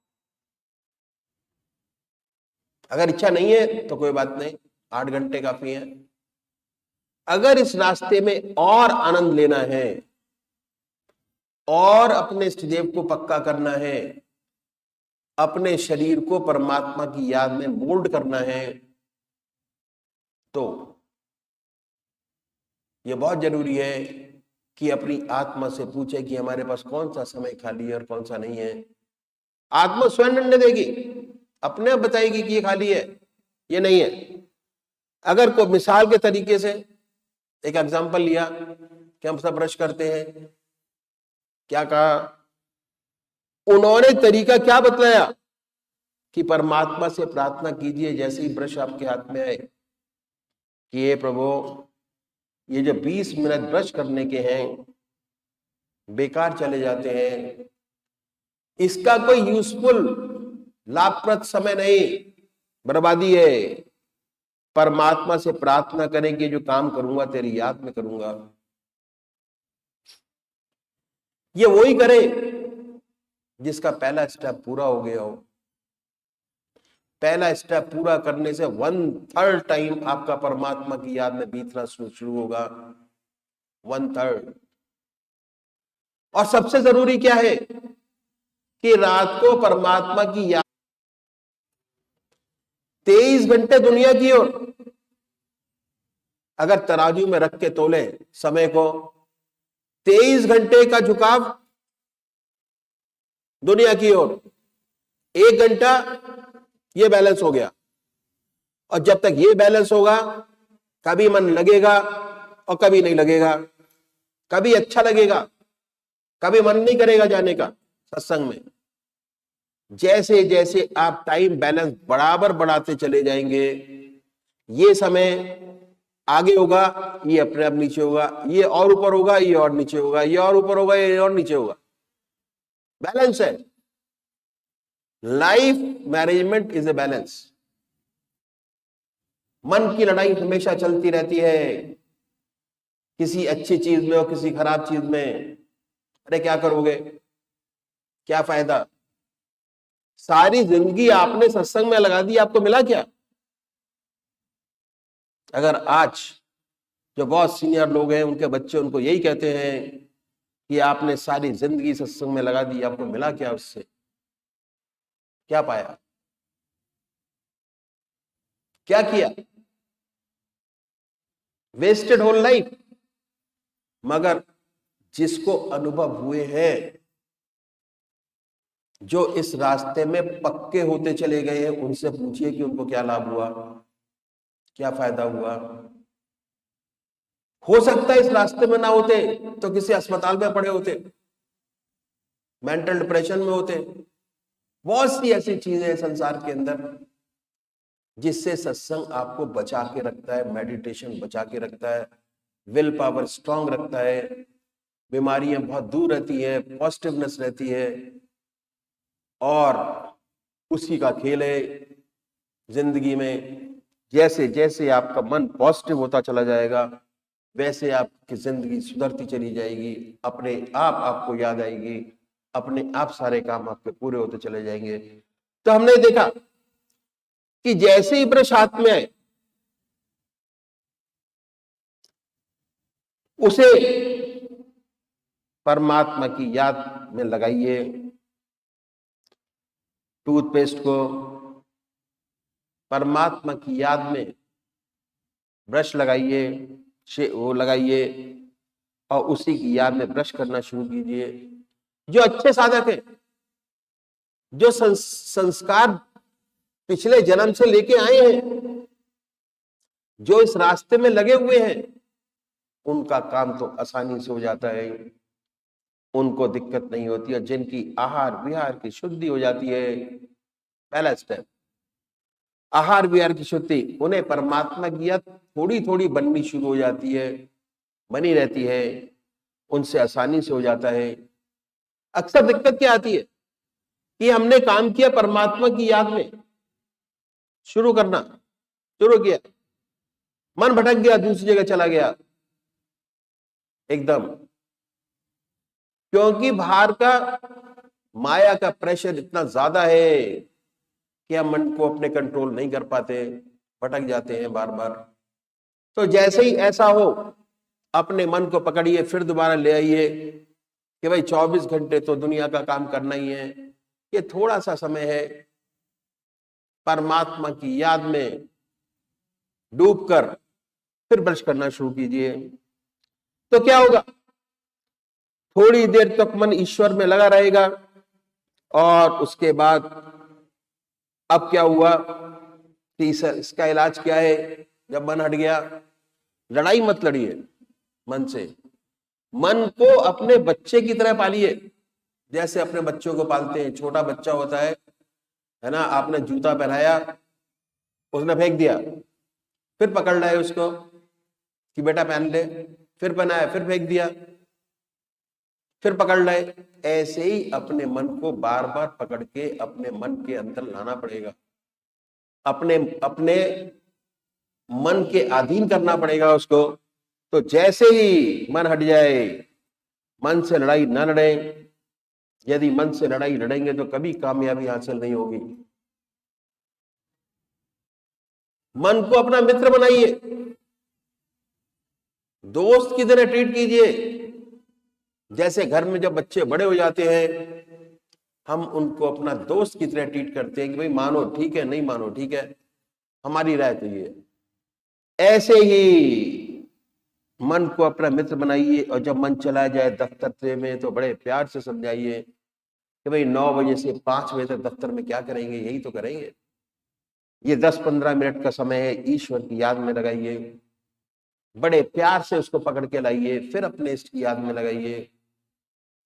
अगर इच्छा नहीं है तो कोई बात नहीं, 8 घंटे काफी है। अगर इस रास्ते में और आनंद लेना है और अपने इष्टदेव को पक्का करना है, अपने शरीर को परमात्मा की याद में मोल्ड करना है, तो यह बहुत जरूरी है कि अपनी आत्मा से पूछे कि हमारे पास कौन सा समय खाली है और कौन सा नहीं है। आत्मा स्वयं निर्णय देगी, अपने आप बताएगी कि ये खाली है, ये नहीं है। अगर कोई मिसाल के तरीके से एक एग्जांपल लिया कि हम सब ब्रश करते हैं, क्या कहा उन्होंने, तरीका क्या बतलाया कि परमात्मा से प्रार्थना कीजिए जैसे ही ब्रश आपके हाथ में आए कि हे प्रभु, ये जो 20 मिनट ब्रश करने के हैं बेकार चले जाते हैं, इसका कोई यूजफुल लाभप्रद समय नहीं, बर्बादी है। परमात्मा से प्रार्थना करें कि जो काम करूंगा तेरी याद में करूंगा। ये वही करे जिसका पहला स्टेप पूरा हो गया हो। पहला स्टेप पूरा करने से 1/3 टाइम आपका परमात्मा की याद में बीतना शुरू होगा, 1/3। और सबसे जरूरी क्या है कि रात को परमात्मा की याद 23 घंटे दुनिया की ओर, अगर तराजू में रख के तोले समय को, 23 घंटे का झुकाव दुनिया की ओर, 1 घंटा ये बैलेंस हो गया। और जब तक ये बैलेंस होगा, कभी मन लगेगा और कभी नहीं लगेगा, कभी अच्छा लगेगा, कभी मन नहीं करेगा जाने का सत्संग में। जैसे जैसे आप टाइम बैलेंस बराबर बढ़ाते चले जाएंगे, ये समय आगे होगा, ये अपने आप नीचे होगा, ये और ऊपर होगा, ये और नीचे होगा, ये और ऊपर होगा, ये और नीचे होगा। बैलेंस है। Life management is a balance. मन की लड़ाई हमेशा चलती रहती है, किसी अच्छी चीज में और किसी खराब चीज में। अरे क्या करोगे, क्या फायदा, सारी जिंदगी आपने सत्संग में लगा दी, आपको मिला क्या? अगर आज जो बहुत सीनियर लोग हैं, उनके बच्चे उनको यही कहते हैं कि आपने सारी जिंदगी सत्संग में लगा दी, आपको मिला क्या उससे, क्या पाया, क्या किया? Wasted whole life. मगर जिसको अनुभव हुए हैं, जो इस रास्ते में पक्के होते चले गए हैं, उनसे पूछिए कि उनको क्या लाभ हुआ, क्या फायदा हुआ। हो सकता है इस रास्ते में ना होते तो किसी अस्पताल में पड़े होते, मेंटल डिप्रेशन में होते। बहुत सी ऐसी चीजें हैं संसार के अंदर जिससे सत्संग आपको बचा के रखता है, मेडिटेशन बचा के रखता है, विल पावर स्ट्रांग रखता है, बीमारियां बहुत दूर रहती है, पॉजिटिवनेस रहती है। और उसी का खेल है जिंदगी में। जैसे जैसे आपका मन पॉजिटिव होता चला जाएगा, वैसे आपकी जिंदगी सुधरती चली जाएगी, अपने आप आपको याद आएगी, अपने आप सारे काम आपके पूरे होते चले जाएंगे। तो हमने देखा कि जैसे ही ब्रश हाथ में आए, उसे परमात्मा की याद में लगाइए। टूथपेस्ट को परमात्मा की याद में ब्रश लगाइए, वो लगाइए और उसी की याद में ब्रश करना शुरू कीजिए। जो अच्छे साधक हैं, जो संस्कार पिछले जन्म से लेके आए हैं, जो इस रास्ते में लगे हुए हैं, उनका काम तो आसानी से हो जाता है, उनको दिक्कत नहीं होती है। जिनकी आहार विहार की शुद्धि हो जाती है, पहला स्टेप आहार विहार की शुद्धि, उन्हें परमात्मा की याद थोड़ी थोड़ी बननी शुरू हो जाती है, बनी रहती है, उनसे आसानी से हो जाता है। अक्सर दिक्कत क्या आती है कि हमने काम किया परमात्मा की याद में, शुरू करना शुरू किया, मन भटक गया, दूसरी जगह चला गया एकदम, क्योंकि बाहर का माया का प्रेशर इतना ज्यादा है कि हम मन को अपने कंट्रोल नहीं कर पाते, भटक जाते हैं बार बार। तो जैसे ही ऐसा हो, अपने मन को पकड़िए, फिर दोबारा ले आइए कि भाई 24 घंटे तो दुनिया का काम करना ही है, ये थोड़ा सा समय है, परमात्मा की याद में डूबकर फिर ब्रश करना शुरू कीजिए। तो क्या होगा, थोड़ी देर तक मन ईश्वर में लगा रहेगा और उसके बाद अब क्या हुआ कि इसका इलाज क्या है? जब मन हट गया, लड़ाई मत लड़िए मन से, मन को अपने बच्चे की तरह पालिए, जैसे अपने बच्चों को पालते हैं। छोटा बच्चा होता है ना, आपने जूता पहनाया, उसने फेंक दिया, फिर पकड़ लाए उसको कि बेटा पहन ले, फिर पहनाया, फिर फेंक दिया, फिर पकड़ लाए। ऐसे ही अपने मन को बार बार पकड़ के अपने मन के अंदर लाना पड़ेगा, अपने अपने मन के अधीन करना पड़ेगा उसको। तो जैसे ही मन हट जाए, मन से लड़ाई ना लड़े। यदि मन से लड़ाई लड़ेंगे तो कभी कामयाबी हासिल नहीं होगी। मन को अपना मित्र बनाइए, दोस्त की तरह ट्रीट कीजिए। जैसे घर में जब बच्चे बड़े हो जाते हैं, हम उनको अपना दोस्त की तरह ट्रीट करते हैं कि भाई मानो ठीक है, नहीं मानो ठीक है, हमारी राय तो ये है। ऐसे ही मन को अपना मित्र बनाइए और जब मन चला जाए दफ्तर में तो बड़े प्यार से समझाइए कि भाई 9 बजे से 5 बजे तक दफ्तर में क्या करेंगे, यही तो करेंगे। ये 10-15 मिनट का समय है, ईश्वर की याद में लगाइए, बड़े प्यार से उसको पकड़ के लाइए, फिर अपने इष्ट की याद में लगाइए,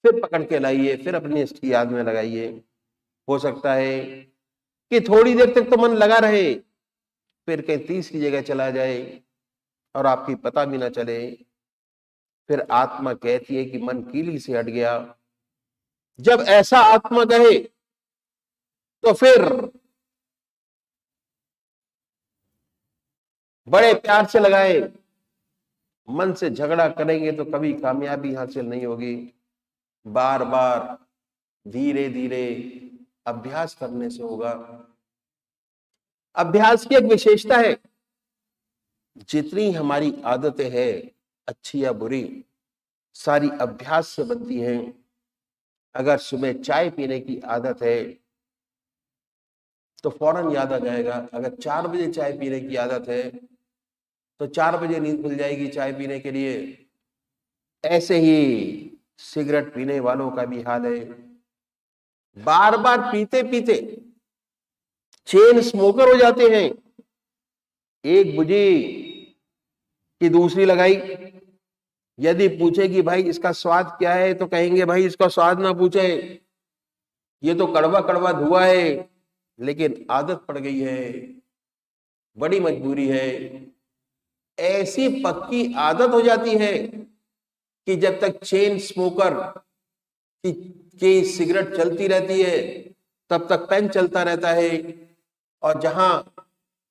फिर पकड़ के लाइए, फिर अपने इष्ट की याद में लगाइए। हो सकता है कि थोड़ी देर तक तो मन लगा रहे, फिर कहीं तीसरी जगह चला जाए और आपकी पता भी ना चले। फिर आत्मा कहती है कि मन कीली से हट गया। जब ऐसा आत्मा कहे तो फिर बड़े प्यार से लगाए। मन से झगड़ा करेंगे तो कभी कामयाबी हासिल नहीं होगी। बार बार धीरे धीरे अभ्यास करने से होगा। अभ्यास की एक विशेषता है, जितनी हमारी आदतें हैं अच्छी या बुरी, सारी अभ्यास से बनती हैं। अगर सुबह चाय पीने की आदत है तो फौरन याद आ जाएगा। अगर 4 बजे चाय पीने की आदत है तो 4 बजे नींद खुल जाएगी चाय पीने के लिए। ऐसे ही सिगरेट पीने वालों का भी हाल है। बार बार पीते पीते चेन स्मोकर हो जाते हैं। एक बुझी कि दूसरी लगाई। यदि पूछे कि भाई इसका स्वाद क्या है तो कहेंगे भाई इसका स्वाद ना पूछे, ये तो कड़वा कड़वा धुआं है। लेकिन आदत पड़ गई है, बड़ी मजबूरी है। ऐसी पक्की आदत हो जाती है कि जब तक चेन स्मोकर की सिगरेट चलती रहती है तब तक पेन चलता रहता है, और जहां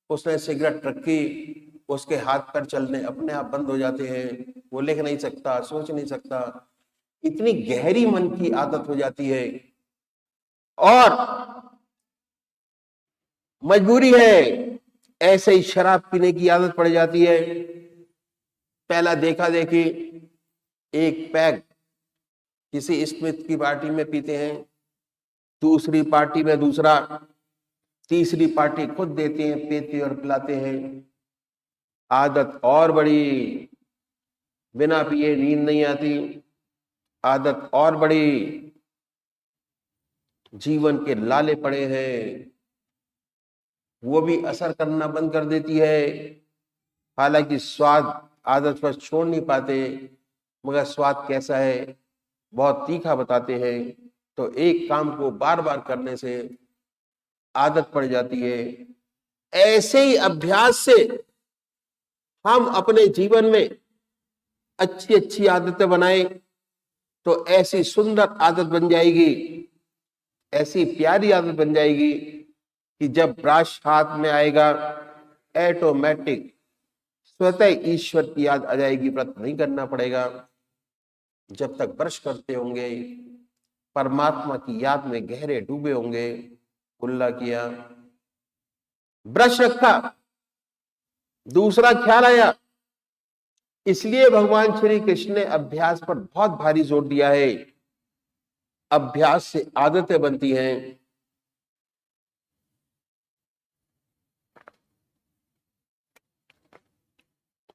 उसने सिगरेट रखी उसके हाथ पैर चलने अपने आप बंद हो जाते हैं। वो लिख नहीं सकता, सोच नहीं सकता। इतनी गहरी मन की आदत हो जाती है। और मजबूरी है, ऐसे ही शराब पीने की आदत पड़ जाती है। पहला देखा देखी एक पैग किसी स्मिथ की पार्टी में पीते हैं, दूसरी पार्टी में दूसरा, तीसरी पार्टी खुद देते हैं, पीते और पिलाते हैं। आदत और बड़ी, बिना पिए नींद नहीं आती। आदत और बड़ी, जीवन के लाले पड़े हैं, वो भी असर करना बंद कर देती है। हालांकि स्वाद आदत पर छोड़ नहीं पाते, मगर स्वाद कैसा है बहुत तीखा बताते हैं। तो एक काम को बार बार करने से आदत पड़ जाती है। ऐसे ही अभ्यास से हम अपने जीवन में अच्छी अच्छी आदतें बनाएं तो ऐसी सुंदर आदत बन जाएगी, ऐसी प्यारी आदत बन जाएगी कि जब ब्रश हाथ में आएगा ऑटोमेटिक स्वतः ईश्वर की याद आ जाएगी, व्रत नहीं करना पड़ेगा। जब तक ब्रश करते होंगे परमात्मा की याद में गहरे डूबे होंगे। कुल्ला किया, ब्रश रखा, दूसरा ख्याल आया। इसलिए भगवान श्री कृष्ण ने अभ्यास पर बहुत भारी जोर दिया है। अभ्यास से आदतें बनती हैं।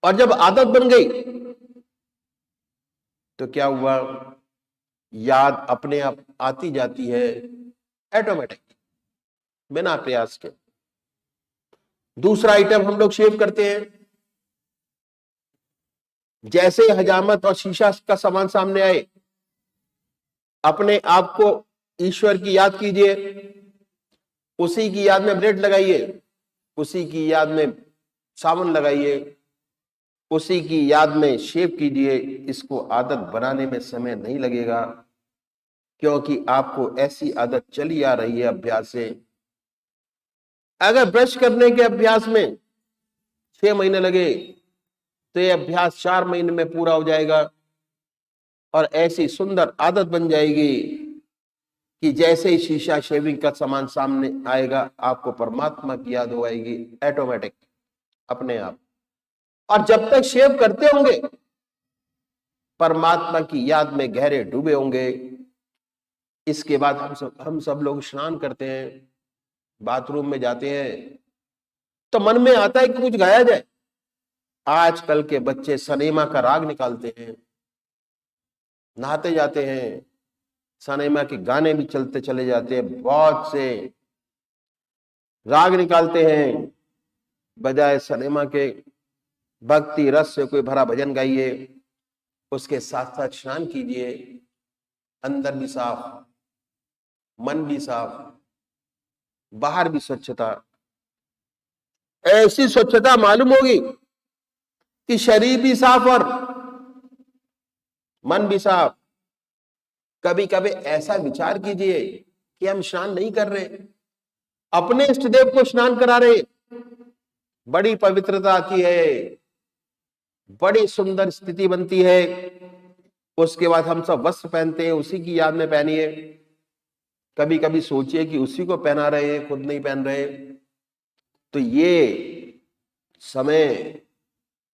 और जब आदत बन गई तो क्या हुआ, याद अपने आप आती जाती है ऑटोमेटिक, बिना प्रयास के। दूसरा आइटम हम लोग शेव करते हैं। जैसे हजामत और शीशा का सामान सामने आए, अपने आप को ईश्वर की याद कीजिए, उसी की याद में ब्लेड लगाइए, उसी की याद में साबुन लगाइए, उसी की याद में शेव कीजिए। इसको आदत बनाने में समय नहीं लगेगा, क्योंकि आपको ऐसी आदत चली आ रही है अभ्यास से। अगर ब्रश करने के अभ्यास में 6 महीने लगे तो ये अभ्यास 4 महीने में पूरा हो जाएगा, और ऐसी सुंदर आदत बन जाएगी कि जैसे ही शीशा शेविंग का सामान सामने आएगा आपको परमात्मा की याद हो आएगी ऑटोमेटिक, अपने आप। और जब तक शेव करते होंगे परमात्मा की याद में गहरे डूबे होंगे। इसके बाद हम सब लोग स्नान करते हैं, बाथरूम में जाते हैं, तो मन में आता है कि कुछ गाया जाए। आजकल के बच्चे सनेमा का राग निकालते हैं, नहाते जाते हैं, सनेमा के गाने भी चलते चले जाते हैं, बहुत से राग निकालते हैं। बजाय सनेमा के भक्ति रस से कोई भरा भजन गाइए, उसके साथ साथ स्नान कीजिए। अंदर भी साफ, मन भी साफ, बाहर भी स्वच्छता, ऐसी स्वच्छता मालूम होगी कि शरीर भी साफ और मन भी साफ। कभी कभी ऐसा विचार कीजिए कि हम स्नान नहीं कर रहे, अपने इष्ट देव को स्नान करा रहे, बड़ी पवित्रता आती है, बड़ी सुंदर स्थिति बनती है। उसके बाद हम सब वस्त्र पहनते हैं, उसी की याद में पहनिए। कभी कभी सोचिए कि उसी को पहना रहे हैं, खुद नहीं पहन रहे। तो ये समय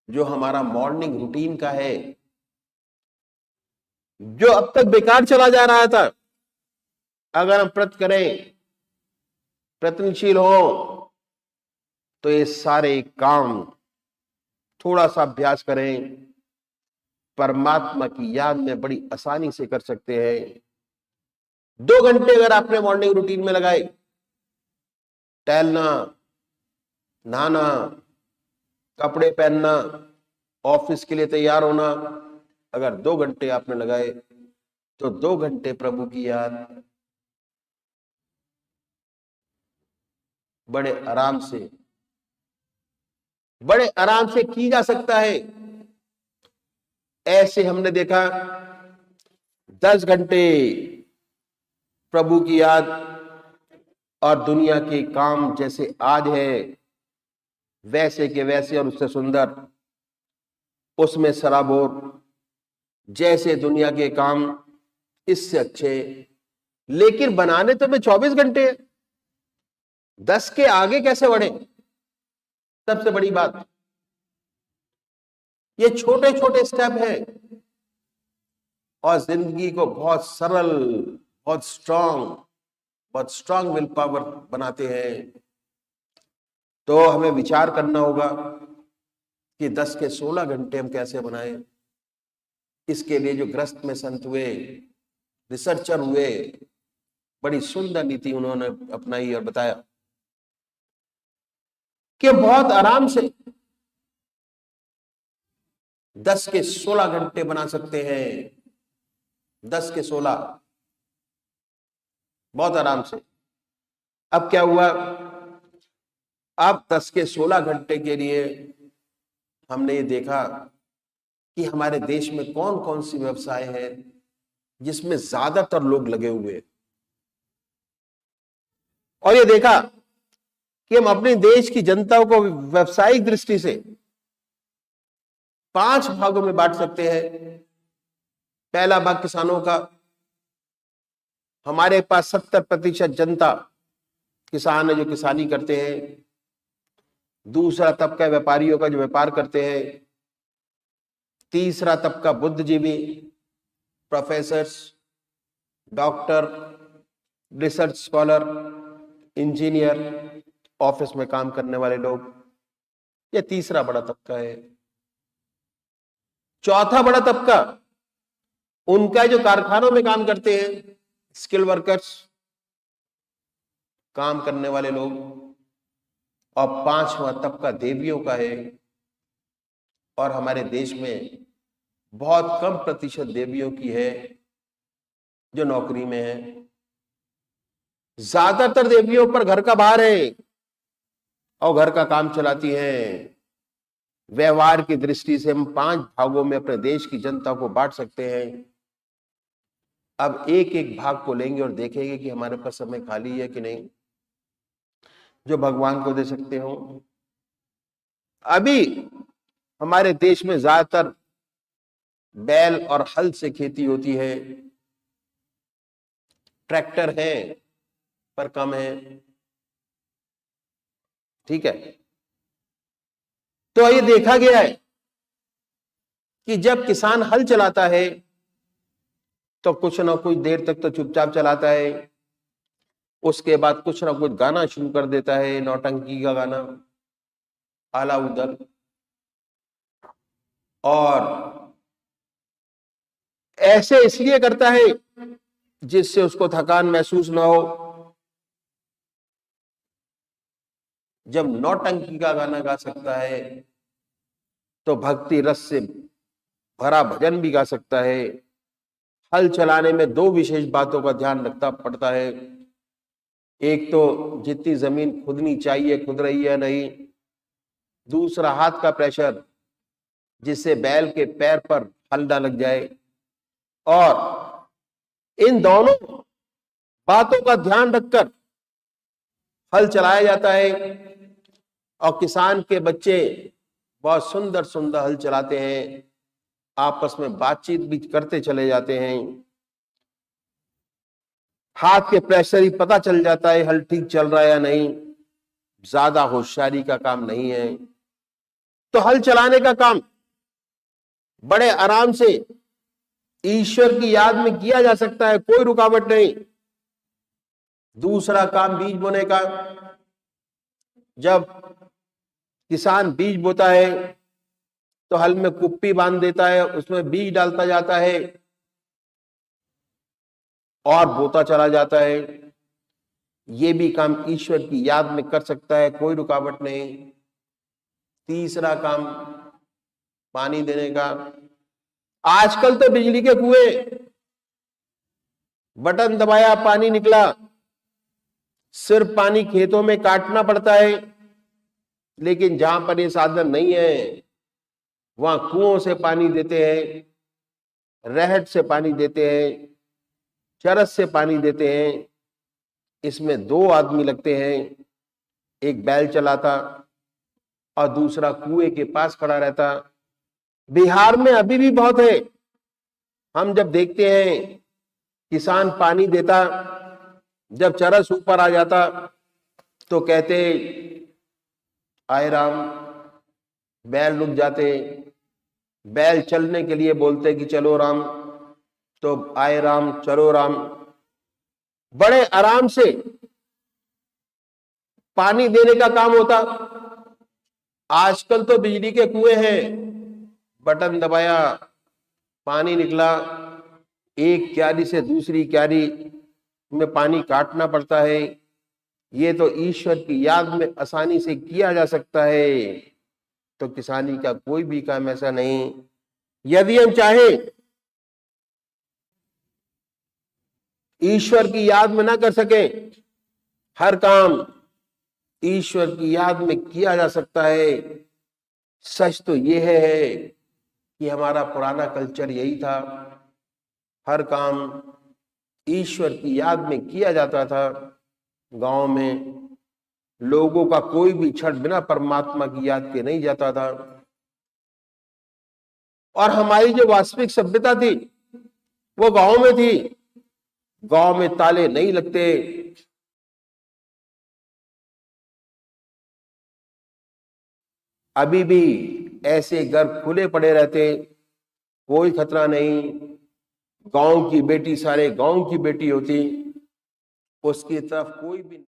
जो हमारा मॉर्निंग रूटीन का है, जो अब तक बेकार चला जा रहा था, अगर हम प्रयत्न करें, प्रयत्नशील हो, तो ये सारे काम थोड़ा सा अभ्यास करें, परमात्मा की याद में बड़ी आसानी से कर सकते हैं। 2 घंटे अगर आपने मॉर्निंग रूटीन में लगाए, टहलना, नहाना, कपड़े पहनना, ऑफिस के लिए तैयार होना, अगर 2 घंटे आपने लगाए तो 2 घंटे प्रभु की याद बड़े आराम से की जा सकता है। ऐसे हमने देखा 10 घंटे प्रभु की याद, और दुनिया के काम जैसे आज है वैसे के वैसे और उससे सुंदर, उसमें सराबोर, जैसे दुनिया के काम इससे अच्छे, लेकिन बनाने तो में 24 घंटे, 10 के आगे कैसे बढ़े? सबसे बड़ी बात, ये छोटे छोटे स्टेप हैं और जिंदगी को बहुत सरल, बहुत स्ट्रांग विल पावर बनाते हैं। तो हमें विचार करना होगा कि 10 के 16 घंटे हम कैसे बनाएं। इसके लिए जो ग्रस्त में संत हुए, रिसर्चर हुए, बड़ी सुंदर नीति उन्होंने अपनाई और बताया कि बहुत आराम से 10 के 16 घंटे बना सकते हैं। 10 के 16 बहुत आराम से। अब क्या हुआ, अब 10 के 16 घंटे के लिए हमने ये देखा कि हमारे देश में कौन कौन सी व्यवसाय है जिसमें ज्यादातर लोग लगे हुए हैं, और ये देखा कि हम अपने देश की जनता को व्यवसायिक दृष्टि से 5 भागों में बांट सकते हैं। पहला भाग किसानों का, हमारे पास 70% जनता किसान है जो किसानी करते हैं। दूसरा तबका व्यापारियों का जो व्यापार करते हैं। तीसरा तबका बुद्धिजीवी, professors, doctor, research scholar, engineer, office में काम करने वाले लोग, ये तीसरा बड़ा तबका है। चौथा बड़ा तबका उनका जो कारखानों में काम करते हैं, स्किल वर्कर्स, काम करने वाले लोग। और 5वां तबका देवियों का है, और हमारे देश में बहुत कम प्रतिशत देवियों की है जो नौकरी में है। ज्यादातर देवियों पर घर का भार है और घर का काम चलाती हैं। व्यवहार की दृष्टि से हम 5 भागों में अपने देश की जनता को बांट सकते हैं। अब एक एक भाग को लेंगे और देखेंगे कि हमारे पास समय खाली है कि नहीं, जो भगवान को दे सकते हो। अभी हमारे देश में ज्यादातर बैल और हल से खेती होती है, ट्रैक्टर है पर कम है। ठीक है, तो ये देखा गया है कि जब किसान हल चलाता है तो कुछ ना कुछ देर तक तो चुपचाप चलाता है, उसके बाद कुछ ना कुछ गाना शुरू कर देता है, नौटंकी का गाना, आला उदल, और ऐसे इसलिए करता है जिससे उसको थकान महसूस ना हो। जब नौटंकी का गाना गा सकता है तो भक्ति रस से भरा भजन भी गा सकता है। हल चलाने में 2 विशेष बातों का ध्यान रखना पड़ता है। एक तो जितनी जमीन खुदनी चाहिए खुद रही है नहीं, दूसरा हाथ का प्रेशर जिससे बैल के पैर पर हल ना लग जाए। और इन दोनों बातों का ध्यान रखकर हल चलाया जाता है। और किसान के बच्चे बहुत सुंदर सुंदर हल चलाते हैं, आपस में बातचीत भी करते चले जाते हैं। हाथ के प्रेशर ही पता चल जाता है हल ठीक चल रहा है या नहीं, ज्यादा होशियारी का काम नहीं है। तो हल चलाने का काम बड़े आराम से ईश्वर की याद में किया जा सकता है, कोई रुकावट नहीं। दूसरा काम बीज बोने का, जब किसान बीज बोता है तो हल में कुप्पी बांध देता है, उसमें बीज डालता जाता है और बोता चला जाता है। ये भी काम ईश्वर की याद में कर सकता है, कोई रुकावट नहीं। तीसरा काम पानी देने का। आजकल तो बिजली के कुएं, बटन दबाया पानी निकला, सिर्फ पानी खेतों में काटना पड़ता है। लेकिन जहां पर ये साधन नहीं है वहां कुओं से पानी देते हैं, रहट से पानी देते हैं, चरस से पानी देते हैं। इसमें 2 आदमी लगते हैं, एक बैल चलाता और दूसरा कुएं के पास खड़ा रहता। बिहार में अभी भी बहुत है। हम जब देखते हैं किसान पानी देता, जब चरस ऊपर आ जाता तो कहते आए राम, बैल रुक जाते। बैल चलने के लिए बोलते कि चलो राम, तो आए राम चलो राम। बड़े आराम से पानी देने का काम होता। आजकल तो बिजली के कुएं हैं, बटन दबाया पानी निकला, एक क्यारी से दूसरी क्यारी में पानी काटना पड़ता है। ये तो ईश्वर की याद में आसानी से किया जा सकता है। तो किसानी का कोई भी काम ऐसा नहीं, यदि हम चाहें ईश्वर की याद में ना कर सके, हर काम ईश्वर की याद में किया जा सकता है। सच तो यह है कि हमारा पुराना कल्चर यही था, हर काम ईश्वर की याद में किया जाता था। गांव में लोगों का कोई भी क्षण बिना परमात्मा की याद के नहीं जाता था। और हमारी जो वास्तविक सभ्यता थी वो गांव में थी। गांव में ताले नहीं लगते, अभी भी ऐसे घर खुले पड़े रहते, कोई खतरा नहीं। गांव की बेटी सारे गांव की बेटी होती, उसकी तरफ कोई भी